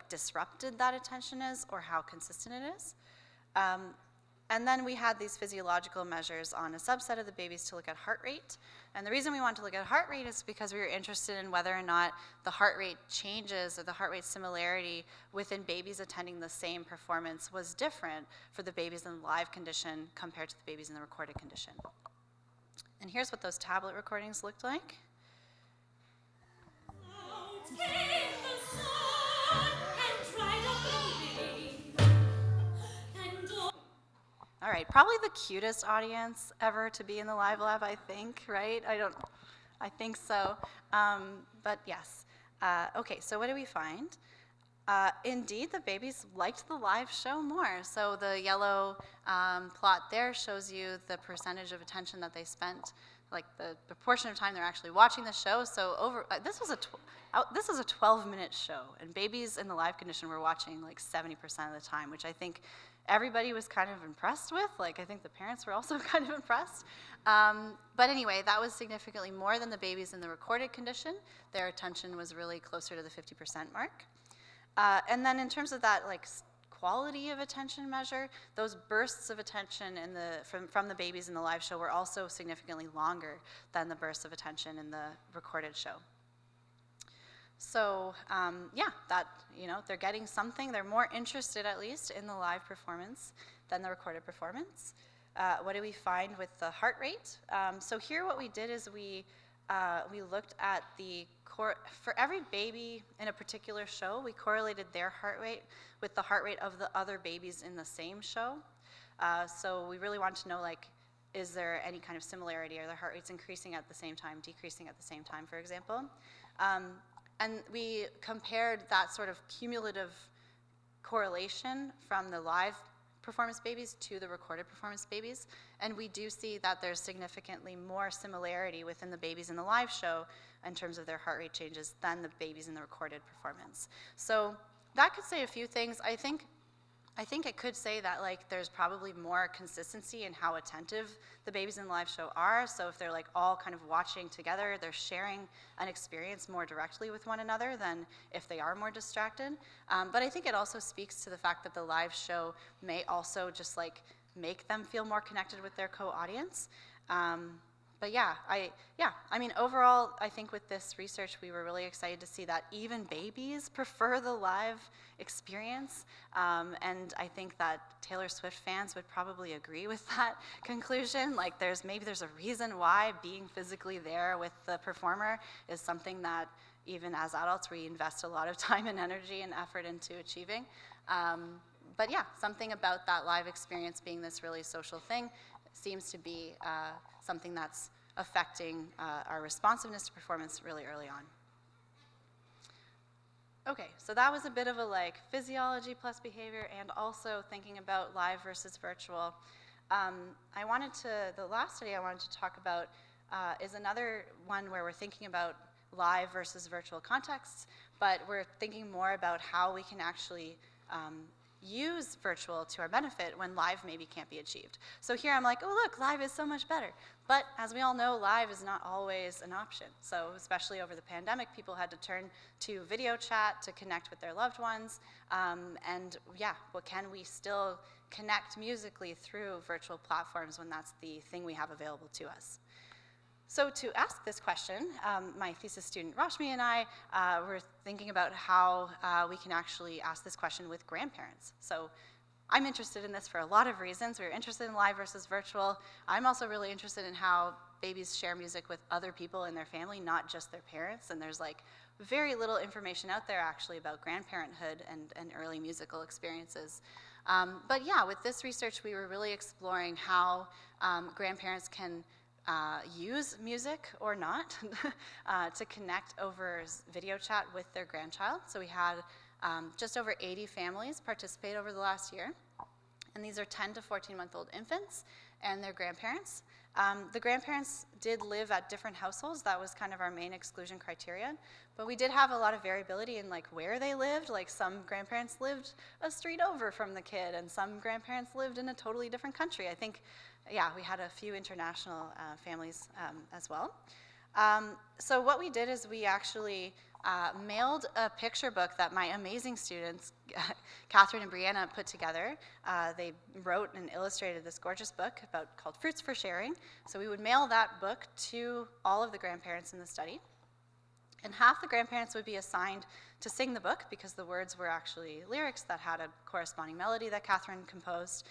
disrupted that attention is, or how consistent it is. And then we had these physiological measures on a subset of the babies to look at heart rate. And the reason we wanted to look at heart rate is because we were interested in whether or not the heart rate changes or the heart rate similarity within babies attending the same performance was different for the babies in the live condition compared to the babies in the recorded condition. And here's what those tablet recordings looked like. Out came the sun and dried up the rain. All right, probably the cutest audience ever to be in the live lab, I think, right? I think so, but yes. Okay, so what do we find? Indeed, the babies liked the live show more. So the yellow plot there shows you the percentage of attention that they spent, like the proportion of time they're actually watching the show. So this was a 12-minute show, and babies in the live condition were watching like 70% of the time, which I think everybody was kind of impressed with. Like, I think the parents were also kind of impressed. But anyway, that was significantly more than the babies in the recorded condition. Their attention was really closer to the 50% mark. And then in terms of that quality of attention measure, those bursts of attention from the babies in the live show were also significantly longer than the bursts of attention in the recorded show. So they're getting something. They're more interested, at least, in the live performance than the recorded performance. What do we find with the heart rate? So here what we did is we we looked at for every baby in a particular show, we correlated their heart rate with the heart rate of the other babies in the same show. So we really wanted to know, like, is there any kind of similarity? Are their heart rates increasing at the same time, decreasing at the same time, for example? And we compared that sort of cumulative correlation from the live performance babies to the recorded performance babies, and we do see that there's significantly more similarity within the babies in the live show in terms of their heart rate changes than the babies in the recorded performance. So that could say a few things. I think it could say that, like, there's probably more consistency in how attentive the babies in the live show are. So if they're, like, all kind of watching together, they're sharing an experience more directly with one another than if they are more distracted. But I think it also speaks to the fact that the live show may also just, like, make them feel more connected with their co-audience. But I mean, overall, I think with this research, we were really excited to see that even babies prefer the live experience. And I think that Taylor Swift fans would probably agree with that conclusion. Like, maybe there's a reason why being physically there with the performer is something that even as adults, we invest a lot of time and energy and effort into achieving. But yeah, something about that live experience being this really social thing seems to be something that's affecting our responsiveness to performance really early on. Okay, so that was a bit of a, like, physiology plus behavior and also thinking about live versus virtual. The last study I wanted to talk about is another one where we're thinking about live versus virtual contexts, but we're thinking more about how we can actually use virtual to our benefit when live maybe can't be achieved. So here I'm like, oh look, live is so much better. But as we all know, live is not always an option. So especially over the pandemic, people had to turn to video chat to connect with their loved ones. And yeah, well, can we still connect musically through virtual platforms when that's the thing we have available to us? So to ask this question, my thesis student Rashmi and I were thinking about how we can actually ask this question with grandparents. So I'm interested in this for a lot of reasons. We're interested in live versus virtual. I'm also really interested in how babies share music with other people in their family, not just their parents. And there's, like, very little information out there actually about grandparenthood and early musical experiences. But yeah, with this research, we were really exploring how grandparents can use music or not to connect over video chat with their grandchild. So we had just over 80 families participate over the last year. And these are 10 to 14-month-old infants and their grandparents. The grandparents did live at different households. That was kind of our main exclusion criteria. But we did have a lot of variability in, like, where they lived. Like, some grandparents lived a street over from the kid, and some grandparents lived in a totally different country. I think, yeah, we had a few international families as well. So what we did is we actually mailed a picture book that my amazing students, Catherine and Brianna, put together. They wrote and illustrated this gorgeous book called Fruits for Sharing. So we would mail that book to all of the grandparents in the study. And half the grandparents would be assigned to sing the book because the words were actually lyrics that had a corresponding melody that Catherine composed.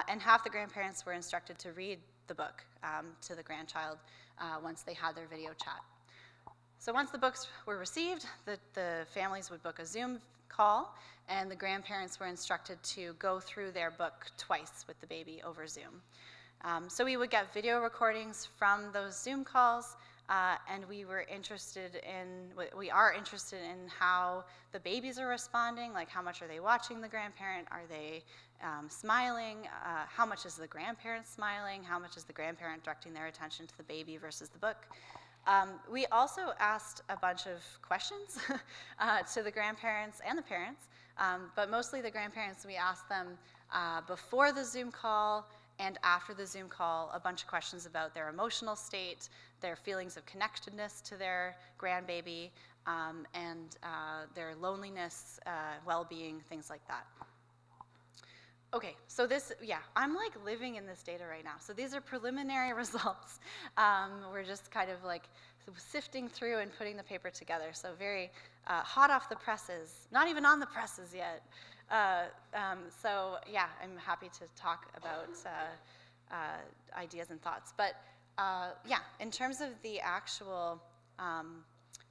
And half the grandparents were instructed to read the book to the grandchild once they had their video chat. So once the books were received, the families would book a Zoom call, and the grandparents were instructed to go through their book twice with the baby over Zoom. So we would get video recordings from those Zoom calls, and we are interested in how the babies are responding, like how much are they watching the grandparent, are they smiling, how much is the grandparent smiling, how much is the grandparent directing their attention to the baby versus the book. We also asked a bunch of questions to the grandparents and the parents, but mostly the grandparents. We asked them before the Zoom call and after the Zoom call a bunch of questions about their emotional state, their feelings of connectedness to their grandbaby, and their loneliness, well-being, things like that. Okay, so I'm like living in this data right now. So these are preliminary results. We're just kind of like sifting through and putting the paper together. So very hot off the presses, not even on the presses yet. So yeah, I'm happy to talk about ideas and thoughts. But yeah, in terms of the actual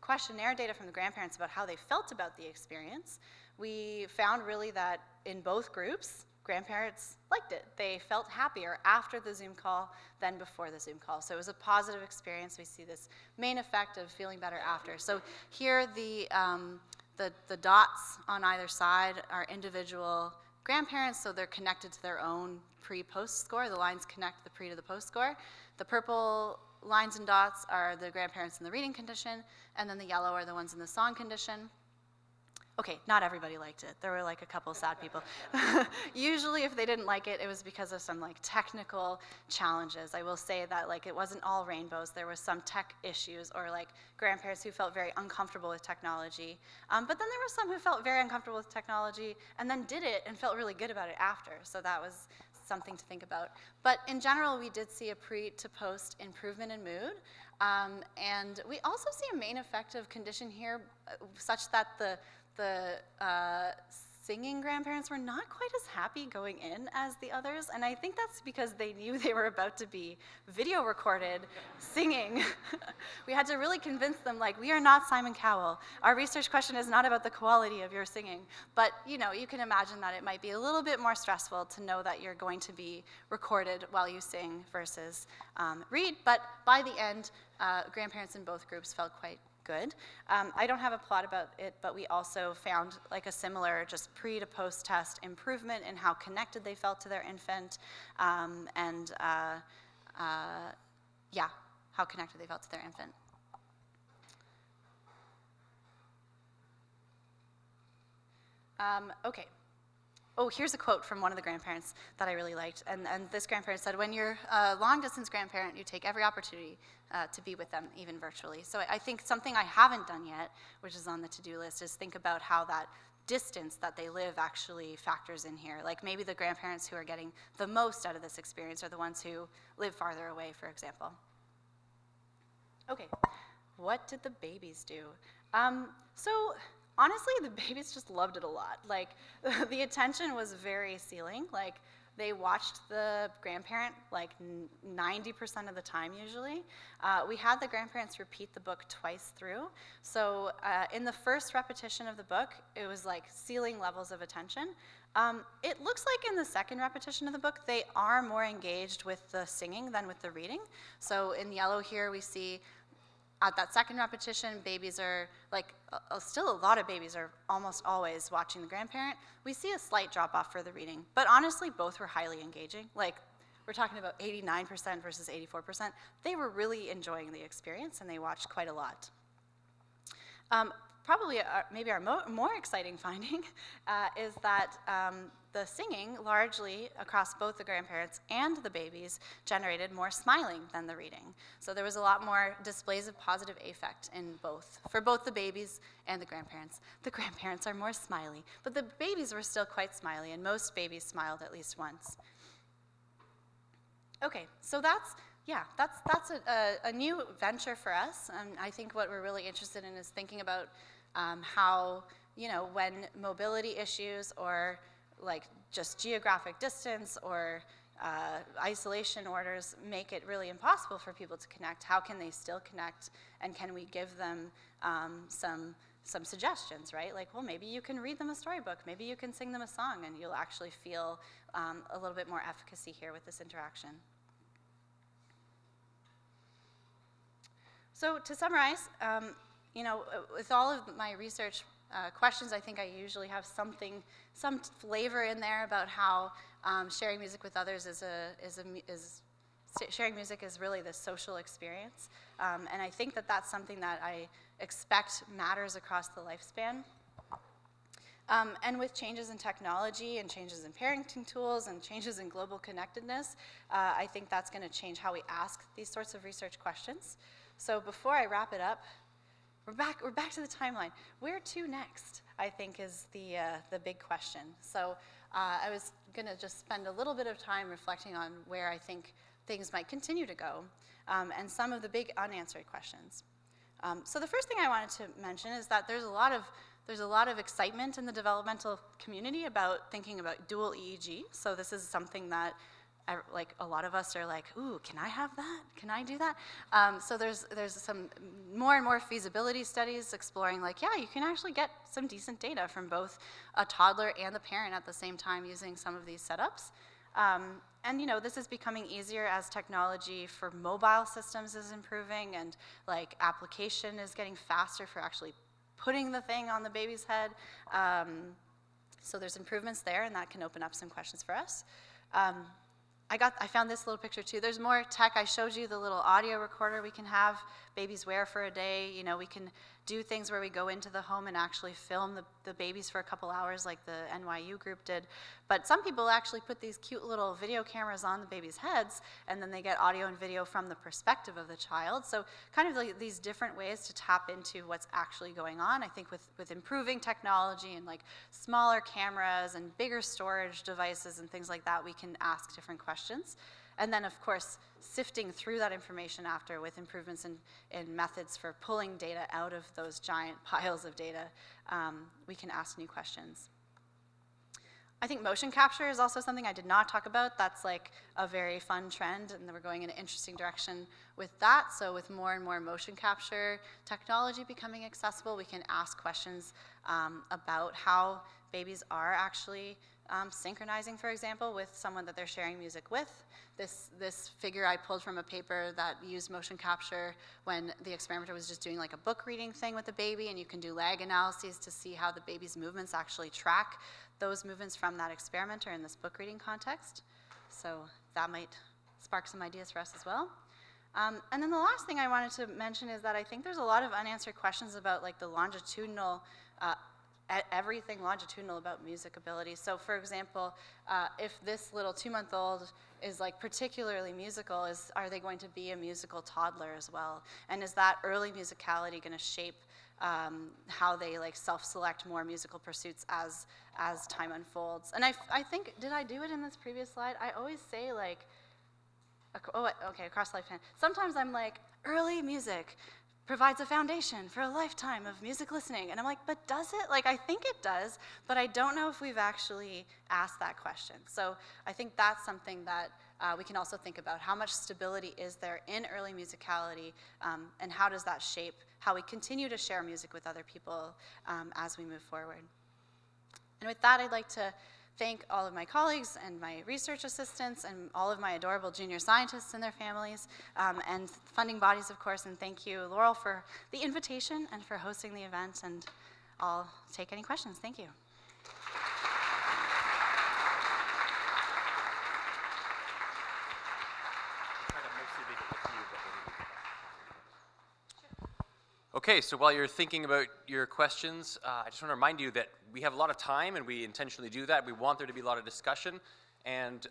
questionnaire data from the grandparents about how they felt about the experience, we found really that in both groups, grandparents liked it. They felt happier after the Zoom call than before the Zoom call. So it was a positive experience. We see this main effect of feeling better after. So here the dots on either side are individual grandparents, so they're connected to their own pre-post score. The lines connect the pre to the post score. The purple lines and dots are the grandparents in the reading condition, and then the yellow are the ones in the song condition. Okay, not everybody liked it. There were like a couple sad people. Usually if they didn't like it, it was because of some like technical challenges. I will say that like it wasn't all rainbows. There was some tech issues or like grandparents who felt very uncomfortable with technology. But then there were some who felt very uncomfortable with technology and then did it and felt really good about it after. So that was something to think about. But in general, we did see a pre to post improvement in mood. And we also see a main affective condition here such that the singing grandparents were not quite as happy going in as the others, and I think that's because they knew they were about to be video recorded singing. We had to really convince them, like, we are not Simon Cowell. Our research question is not about the quality of your singing, but you know, you can imagine that it might be a little bit more stressful to know that you're going to be recorded while you sing versus read, but by the end, grandparents in both groups felt quite good. I don't have a plot about it, but we also found like a similar just pre to post test improvement in how connected they felt to their infant, yeah, how connected they felt to their infant. Okay. Oh, here's a quote from one of the grandparents that I really liked. And this grandparent said, when you're a long-distance grandparent, you take every opportunity to be with them, even virtually. So I think something I haven't done yet, which is on the to-do list, is think about how that distance that they live actually factors in here. Like maybe the grandparents who are getting the most out of this experience are the ones who live farther away, for example. Okay, what did the babies do? Honestly, the babies just loved it a lot. Like, the attention was very ceiling. Like, they watched the grandparent like 90% of the time usually. We had the grandparents repeat the book twice through. So in the first repetition of the book, it was like ceiling levels of attention. It looks like in the second repetition of the book, they are more engaged with the singing than with the reading. So in yellow here, we see at that second repetition, babies are, like, still a lot of babies are almost always watching the grandparent. We see a slight drop off for the reading, but honestly, both were highly engaging. Like, we're talking about 89% versus 84%. They were really enjoying the experience, and they watched quite a lot. Probably, maybe our more exciting finding is that the singing, largely across both the grandparents and the babies, generated more smiling than the reading. So there was a lot more displays of positive affect in both, for both the babies and the grandparents. The grandparents are more smiley, but the babies were still quite smiley, and most babies smiled at least once. Okay, so that's a new venture for us, and I think what we're really interested in is thinking about how, you know, when mobility issues or like just geographic distance or isolation orders make it really impossible for people to connect, how can they still connect, and can we give them some suggestions, right? Like, well, maybe you can read them a storybook, maybe you can sing them a song, and you'll actually feel a little bit more efficacy here with this interaction. So to summarize, you know, with all of my research questions, I think I usually have some flavor in there about how sharing music with others sharing music is really the social experience, and I think that that's something that I expect matters across the lifespan. And with changes in technology and changes in parenting tools and changes in global connectedness, I think that's going to change how we ask these sorts of research questions. So before I wrap it up, we're back to the timeline. Where to next, I think, is the big question. So I was going to just spend a little bit of time reflecting on where I think things might continue to go, and some of the big unanswered questions. So the first thing I wanted to mention is that there's a lot of excitement in the developmental community about thinking about dual EEG. So this is something that like a lot of us are like, ooh, can I have that? Can I do that? So there's some more and more feasibility studies exploring like, yeah, you can actually get some decent data from both a toddler and the parent at the same time using some of these setups. And you know, this is becoming easier as technology for mobile systems is improving, and like application is getting faster for actually putting the thing on the baby's head. So there's improvements there, and that can open up some questions for us. I found this little picture too. There's more tech. I showed you the little audio recorder we can have babies wear for a day. You know, we can do things where we go into the home and actually film the babies for a couple hours like the NYU group did. But some people actually put these cute little video cameras on the babies' heads, and then they get audio and video from the perspective of the child. So kind of like these different ways to tap into what's actually going on. I think with improving technology and like smaller cameras and bigger storage devices and things like that, we can ask different questions. And then, of course, sifting through that information after with improvements in methods for pulling data out of those giant piles of data, we can ask new questions. I think motion capture is also something I did not talk about. That's like a very fun trend, and we're going in an interesting direction with that. So with more and more motion capture technology becoming accessible, we can ask questions about how babies are actually synchronizing, for example, with someone that they're sharing music with. This figure I pulled from a paper that used motion capture when the experimenter was just doing like a book reading thing with the baby, and you can do lag analyses to see how the baby's movements actually track those movements from that experimenter in this book reading context. So that might spark some ideas for us as well. And then the last thing I wanted to mention is that I think there's a lot of unanswered questions about like the longitudinal everything longitudinal about music ability. So for example, if this little 2-month-old is like particularly musical, are they going to be a musical toddler as well? And is that early musicality going to shape how they like self-select more musical pursuits as time unfolds? And I think, did I do it in this previous slide? I always say like, across lifespan. Sometimes I'm like, early music provides a foundation for a lifetime of music listening. And I'm like, but does it? Like, I think it does, but I don't know if we've actually asked that question. So I think that's something that we can also think about. How much stability is there in early musicality, and how does that shape how we continue to share music with other people as we move forward? And with that, I'd like to thank all of my colleagues and my research assistants and all of my adorable junior scientists and their families, and funding bodies, of course, and thank you, Laurel, for the invitation and for hosting the event, and I'll take any questions. Thank you. Okay, so while you're thinking about your questions, I just want to remind you that we have a lot of time, and we intentionally do that. We want there to be a lot of discussion, and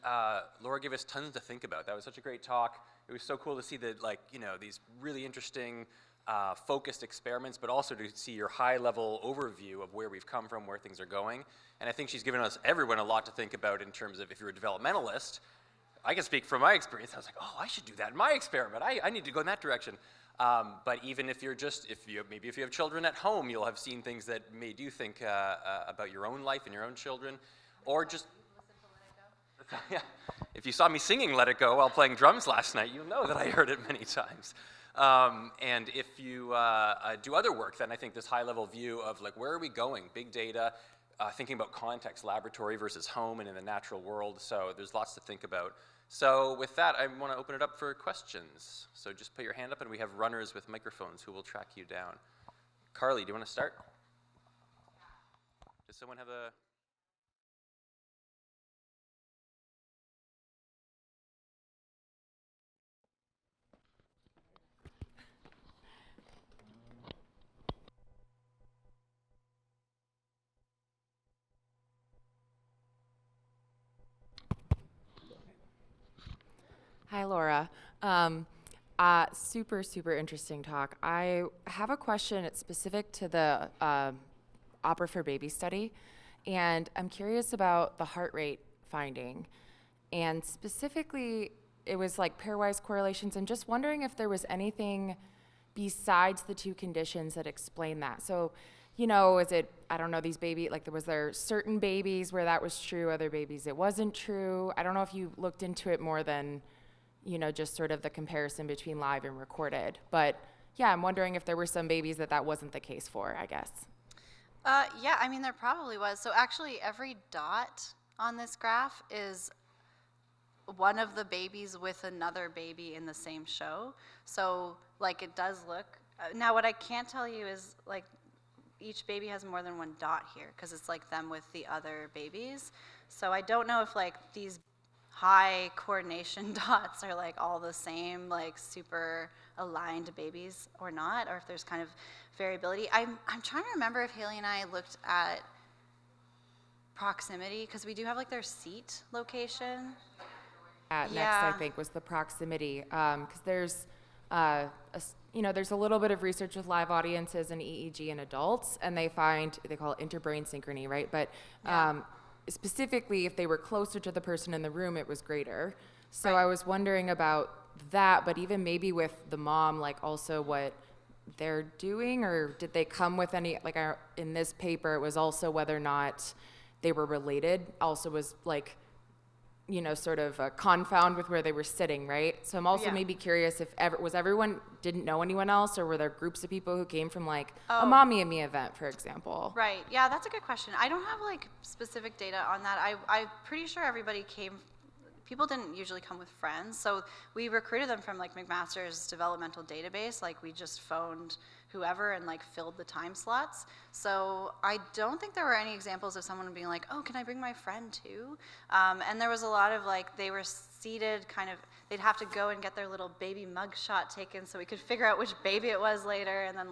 Laura gave us tons to think about. That was such a great talk. It was so cool to see these really interesting focused experiments, but also to see your high-level overview of where we've come from, where things are going. And I think she's given everyone a lot to think about in terms of if you're a developmentalist. I can speak from my experience. I was like, oh, I should do that in my experiment. I need to go in that direction. But even if you're maybe if you have children at home, you'll have seen things that made you think about your own life and your own children, or just listen to Let It Go. Yeah, if you saw me singing "Let It Go" while playing drums last night, you'll know that I heard it many times. And if you do other work, then I think this high-level view of like where are we going, big data, thinking about context, laboratory versus home, and in the natural world. So there's lots to think about. So with that, I want to open it up for questions. So just put your hand up, and we have runners with microphones who will track you down. Carly, do you want to start? Does someone have a... Hi, Laura. Super interesting talk. I have a question. It's specific to the Opera for Baby study, and I'm curious about the heart rate finding. And specifically, it was like pairwise correlations, and just wondering if there was anything besides the two conditions that explain that. So is it, I don't know, these was there certain babies where that was true, other babies it wasn't true? I don't know if you looked into it more than, just sort of the comparison between live and recorded. But yeah, I'm wondering if there were some babies that wasn't the case for, I guess. Yeah, I mean, there probably was. So actually, every dot on this graph is one of the babies with another baby in the same show. So, it does look. Now, what I can't tell you is, each baby has more than one dot here, because it's them with the other babies. So I don't know if, these high coordination dots are, all the same, super aligned babies or not, or if there's kind of variability. I'm trying to remember if Haley and I looked at proximity, because we do have, their seat location. Next, I think, was the proximity, because there's there's a little bit of research with live audiences and EEG in adults, and they call it interbrain synchrony, right? But specifically, if they were closer to the person in the room, it was greater. So I was wondering about that, but even maybe with the mom, also what they're doing, or did they come with any, in this paper, it was also whether or not they were related, also was sort of a confound with where they were sitting, right? So I'm also maybe curious if everyone didn't know anyone else, or were there groups of people who came from a Mommy and Me event, for example? Right. Yeah, that's a good question. I don't have specific data on that. I'm pretty sure everybody came. People didn't usually come with friends, so we recruited them from McMaster's developmental database. We just phoned whoever and filled the time slots. So I don't think there were any examples of someone being oh, can I bring my friend too? And there was a lot of they were seated they'd have to go and get their little baby mug shot taken so we could figure out which baby it was later, and then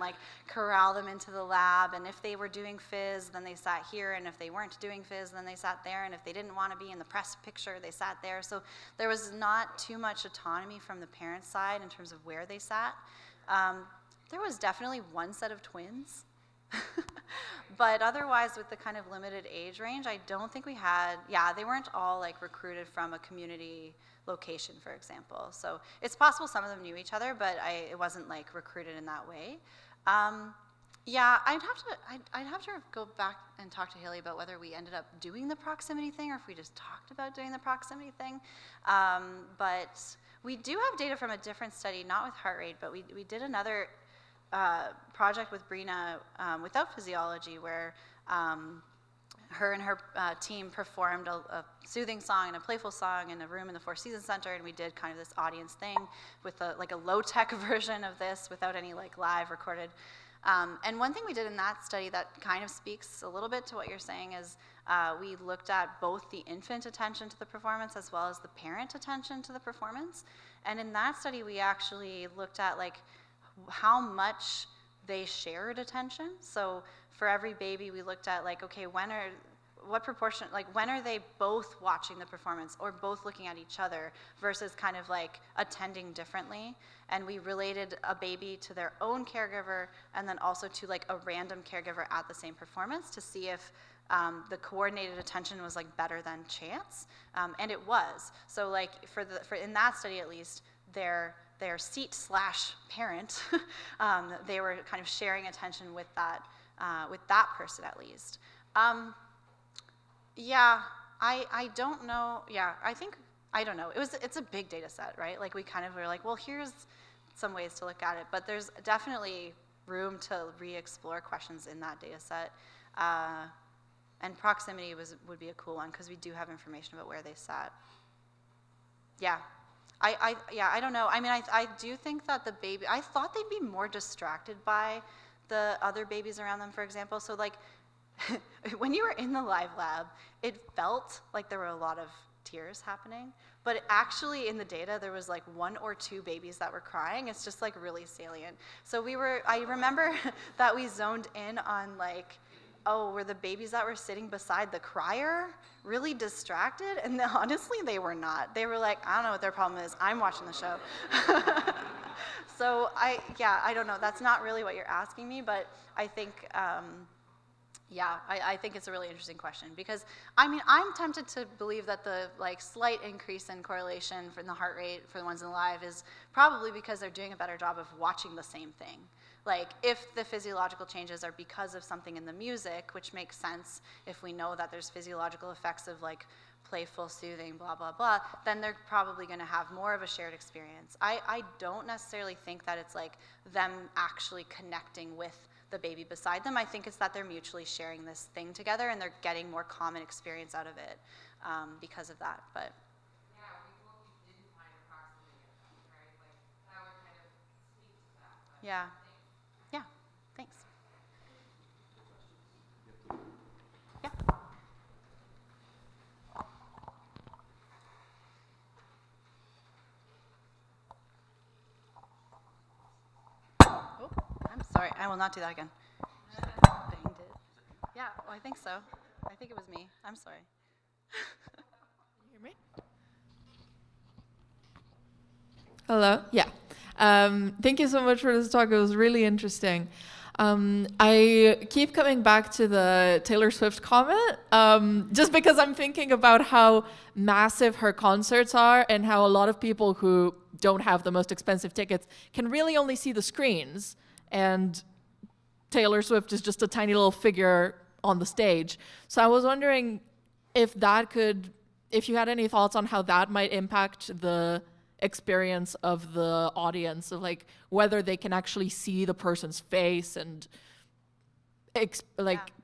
corral them into the lab. And if they were doing phys, then they sat here, and if they weren't doing phys, then they sat there, and if they didn't want to be in the press picture, they sat there. So there was not too much autonomy from the parent side in terms of where they sat. There was definitely one set of twins, but otherwise with the kind of limited age range, I don't think we had, they weren't all recruited from a community location, for example. So it's possible some of them knew each other, but it wasn't recruited in that way. I'd have to go back and talk to Haley about whether we ended up doing the proximity thing or if we just talked about doing the proximity thing. But we do have data from a different study, not with heart rate, but we did another project with Brina without physiology, where her and her team performed a soothing song and a playful song in a room in the Four Seasons Center, and we did kind of this audience thing with a low-tech version of this without any live recorded. And one thing we did in that study that kind of speaks a little bit to what you're saying is we looked at both the infant attention to the performance as well as the parent attention to the performance. And in that study, we actually looked at how much they shared attention. So for every baby, we looked at okay, what proportion, when are they both watching the performance or both looking at each other versus kind of attending differently. And we related a baby to their own caregiver and then also to a random caregiver at the same performance to see if the coordinated attention was better than chance, and it was. So for in that study at least, their seat/parent, they were kind of sharing attention with that person at least. I don't know. I don't know. It's a big data set, right? We kind of were well, here's some ways to look at it, but there's definitely room to re-explore questions in that data set. And proximity would be a cool one because we do have information about where they sat. I don't know. I mean, I do think that the baby, I thought they'd be more distracted by the other babies around them, for example. So when you were in the live lab, it felt like there were a lot of tears happening, but actually in the data, there was one or two babies that were crying. It's just really salient. So I remember that we zoned in on were the babies that were sitting beside the crier really distracted? And honestly, they were not. They were I don't know what their problem is. I'm watching the show. So I don't know. That's not really what you're asking me, but I think, Yeah, I think it's a really interesting question because, I mean, I'm tempted to believe that the slight increase in correlation in the heart rate for the ones in the live is probably because they're doing a better job of watching the same thing. Like, if the physiological changes are because of something in the music, which makes sense if we know that there's physiological effects of playful, soothing, blah, blah, blah, then they're probably going to have more of a shared experience. I don't necessarily think that it's them actually connecting with the baby beside them. I think it's that they're mutually sharing this thing together and they're getting more common experience out of it because of that. But yeah, we hope you didn't find approximately effect, right? That would kind of speak to that. But yeah, yeah, thanks. Yeah. Oh, I'm sorry. I will not do that again. Banged it. Yeah, well, I think so. I think it was me. I'm sorry. Can you hear me? Hello? Yeah. Thank you so much for this talk. It was really interesting. I keep coming back to the Taylor Swift comment, just because I'm thinking about how massive her concerts are and how a lot of people who don't have the most expensive tickets can really only see the screens. And Taylor Swift is just a tiny little figure on the stage. So I was wondering if you had any thoughts on how that might impact the experience of the audience, of whether they can actually see the person's face and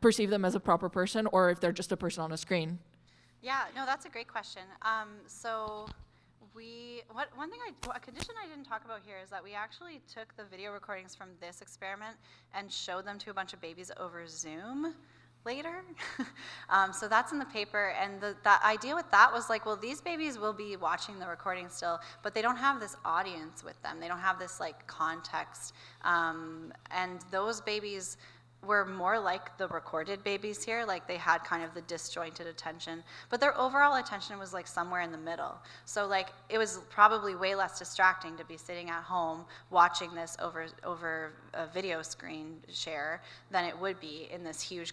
perceive them as a proper person, or if they're just a person on a screen. Yeah, no, that's a great question. So a condition I didn't talk about here is that we actually took the video recordings from this experiment and showed them to a bunch of babies over Zoom later. So that's in the paper, and the idea with that was well, these babies will be watching the recording still, but they don't have this audience with them. They don't have this context, and those babies were more like the recorded babies here. They had kind of the disjointed attention, but their overall attention was somewhere in the middle. So it was probably way less distracting to be sitting at home watching this over a video screen share than it would be in this huge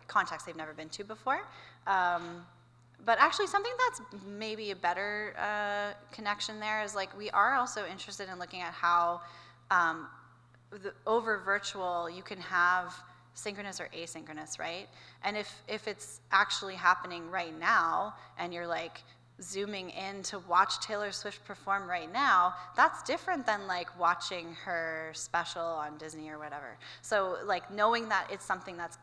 context they've never been to before. But actually something that's maybe a better connection there is we are also interested in looking at how over virtual you can have synchronous or asynchronous, right? And if it's actually happening right now and you're zooming in to watch Taylor Swift perform right now, that's different than watching her special on Disney or whatever. So knowing that it's something that's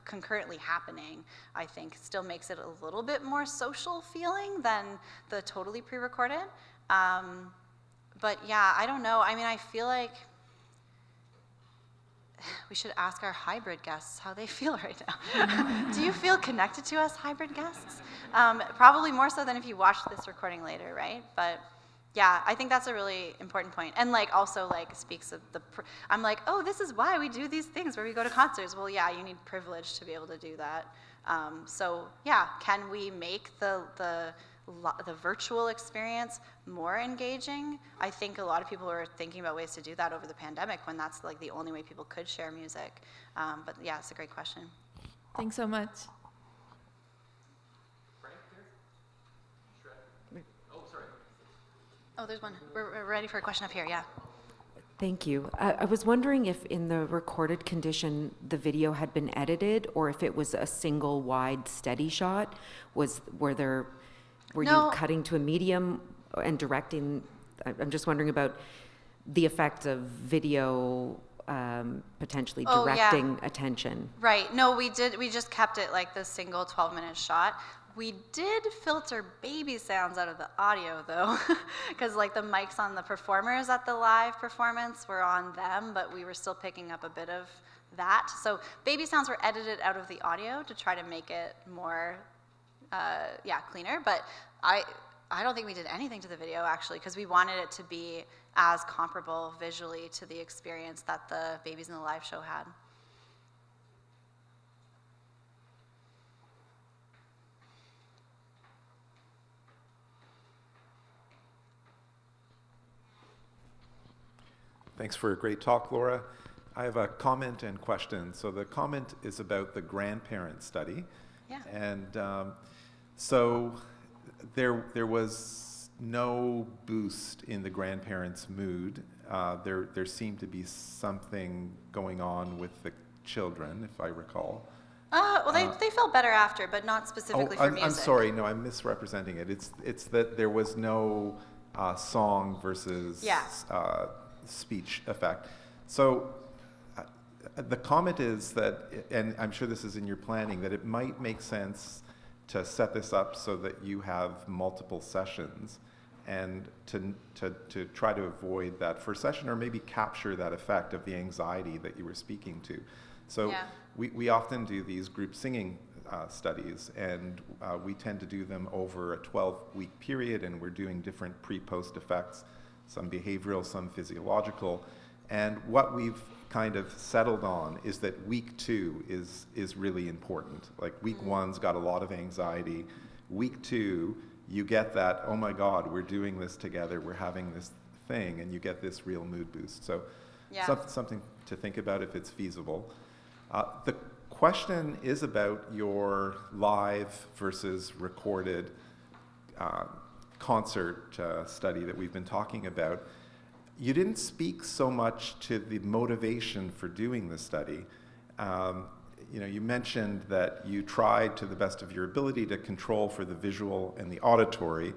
concurrently happening, I think still makes it a little bit more social feeling than the totally pre-recorded. But yeah, I don't know. I mean, I feel we should ask our hybrid guests how they feel right now. Do you feel connected to us, hybrid guests? Probably more so than if you watched this recording later, right? But yeah, I think that's a really important point. And also speaks of I'm oh, this is why we do these things where we go to concerts. Well, yeah, you need privilege to be able to do that. So yeah, can we make the virtual experience more engaging? I think a lot of people were thinking about ways to do that over the pandemic when that's the only way people could share music. But yeah, it's a great question. Thanks so much. Oh, there's one. We're ready for a question up here, yeah. Thank you. I was wondering if in the recorded condition the video had been edited or if it was a single wide steady shot. Were you cutting to a medium and directing? I'm just wondering about the effect of video potentially directing attention. Right. No, we did. We just kept it the single 12-minute shot. We did filter baby sounds out of the audio, though, because the mics on the performers at the live performance were on them, but we were still picking up a bit of that. So baby sounds were edited out of the audio to try to make it more, cleaner. But I don't think we did anything to the video, actually, because we wanted it to be as comparable visually to the experience that the babies in the live show had. Thanks for a great talk, Laura. I have a comment and question. So the comment is about the grandparent study. Yeah. And so there was no boost in the grandparents' mood. There seemed to be something going on with the children, if I recall. Well, they felt better after, but not specifically for music. I'm sorry. No, I'm misrepresenting it. It's that there was no song versus speech effect. So the comment is that, and I'm sure this is in your planning, that it might make sense to set this up so that you have multiple sessions and to try to avoid that first session, or maybe capture that effect of the anxiety that you were speaking to. So we often do these group singing studies, and we tend to do them over a 12-week period, and we're doing different pre-post effects, some behavioral, some physiological. And what we've kind of settled on is that week 2 is really important. Like week 1's got a lot of anxiety. Week 2, you get that, oh my God, we're doing this together, we're having this thing, and you get this real mood boost. So something to think about if it's feasible. The question is about your live versus recorded concert study that we've been talking about. You didn't speak so much to the motivation for doing the study. You mentioned that you tried to the best of your ability to control for the visual and the auditory,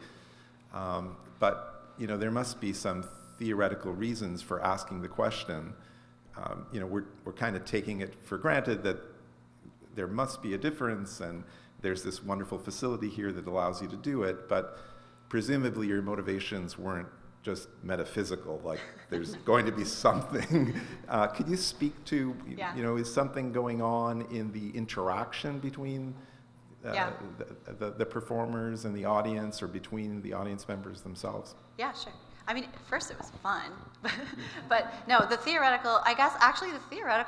but there must be some theoretical reasons for asking the question. We're kind of taking it for granted that there must be a difference, and there's this wonderful facility here that allows you to do it, but presumably your motivations weren't just metaphysical, like there's going to be something. Could you speak to, is something going on in the interaction between the performers and the audience, or between the audience members themselves? Yeah, sure. I mean, at first it was fun, but no, the theoretical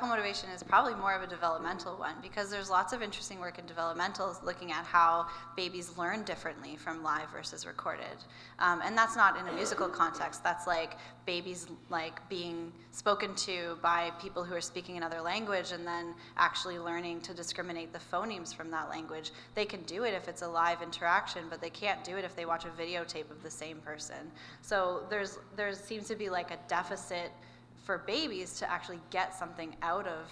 motivation is probably more of a developmental one, because there's lots of interesting work in developmentals looking at how babies learn differently from live versus recorded. And that's not in a musical context. That's like babies like being spoken to by people who are speaking another language and then actually learning to discriminate the phonemes from that language. They can do it if it's a live interaction, but they can't do it if they watch a videotape of the same person. So there seems to be like a deficit for babies to actually get something out of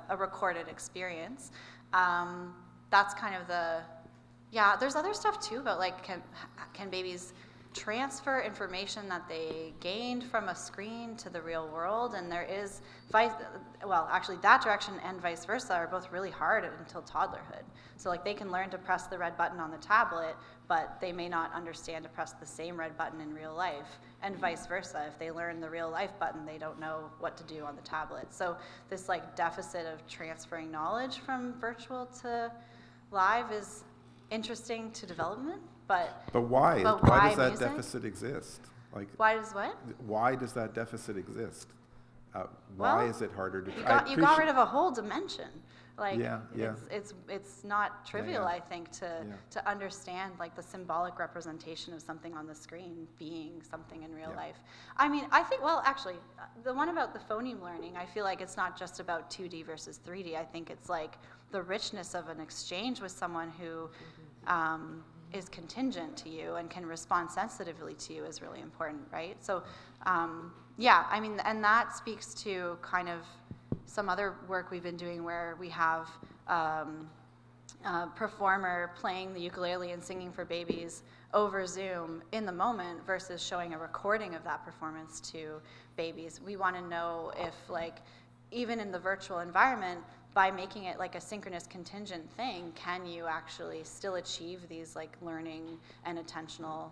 a recorded experience. That's kind of there's other stuff too about like can babies transfer information that they gained from a screen to the real world, and there is that direction and vice versa are both really hard until toddlerhood. So like they can learn to press the red button on the tablet, but they may not understand to press the same red button in real life, and vice versa. If they learn the real life button, they don't know what to do on the tablet. So this like deficit of transferring knowledge from virtual to live is interesting to development. But why? But why does that music? deficit exist? Like, why does what? Why does that deficit exist? Why is it harder to? You got rid of a whole dimension. Like yeah. it's not trivial, Yeah. I think, to understand like the symbolic representation of something on the screen being something in real life. I mean, I think actually the one about the phoneme learning, I feel like it's not just about 2D versus 3D. I think it's like the richness of an exchange with someone who is contingent to you and can respond sensitively to you is really important, right? So I mean, and that speaks to kind of some other work we've been doing where we have a performer playing the ukulele and singing for babies over Zoom in the moment versus showing a recording of that performance to babies. We want to know if, like, even in the virtual environment, by making it like a synchronous contingent thing, can you actually still achieve these like learning and attentional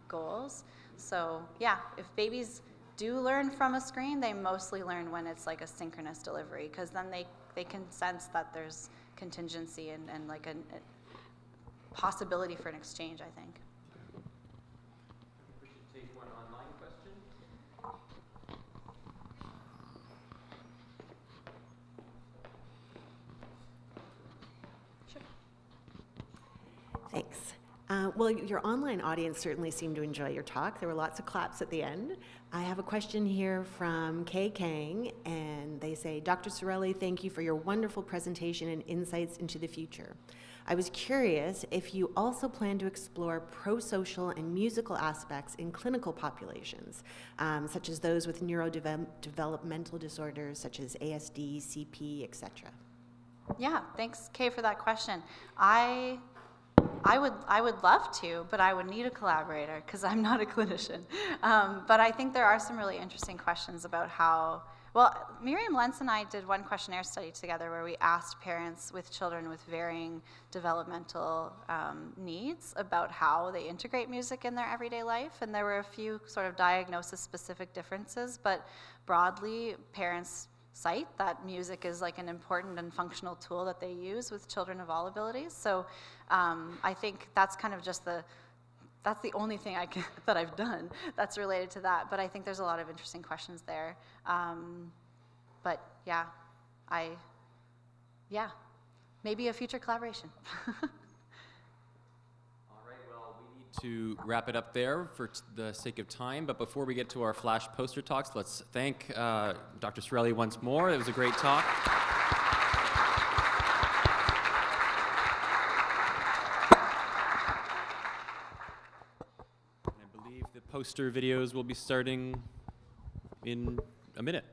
goals? So yeah, if babies do learn from a screen, they mostly learn when it's like a synchronous delivery, because then they can sense that there's contingency and like a possibility for an exchange, I think. We should take one online question. Thanks. Well, your online audience certainly seemed to enjoy your talk. There were lots of claps at the end. I have a question here from Kay Kang, and they say, Dr. Cirelli, thank you for your wonderful presentation and insights into the future. I was curious if you also plan to explore pro-social and musical aspects in clinical populations, such as those with neurodevelopmental disorders such as ASD, CP, etc. Yeah, thanks, Kay, for that question. I would love to, but I would need a collaborator because I'm not a clinician. But I think there are some really interesting questions about how, well, Miriam Lentz and I did one questionnaire study together where we asked parents with children with varying developmental needs about how they integrate music in their everyday life, and there were a few sort of diagnosis-specific differences, but broadly, parents cite that music is like an important and functional tool that they use with children of all abilities. So I think that's kind of just that's the only thing that I've done that's related to that. But I think there's a lot of interesting questions there. But yeah, maybe a future collaboration. To wrap it up there for the sake of time, but before we get to our flash poster talks, let's thank Dr. Cirelli once more. It was a great talk. And I believe the poster videos will be starting in a minute.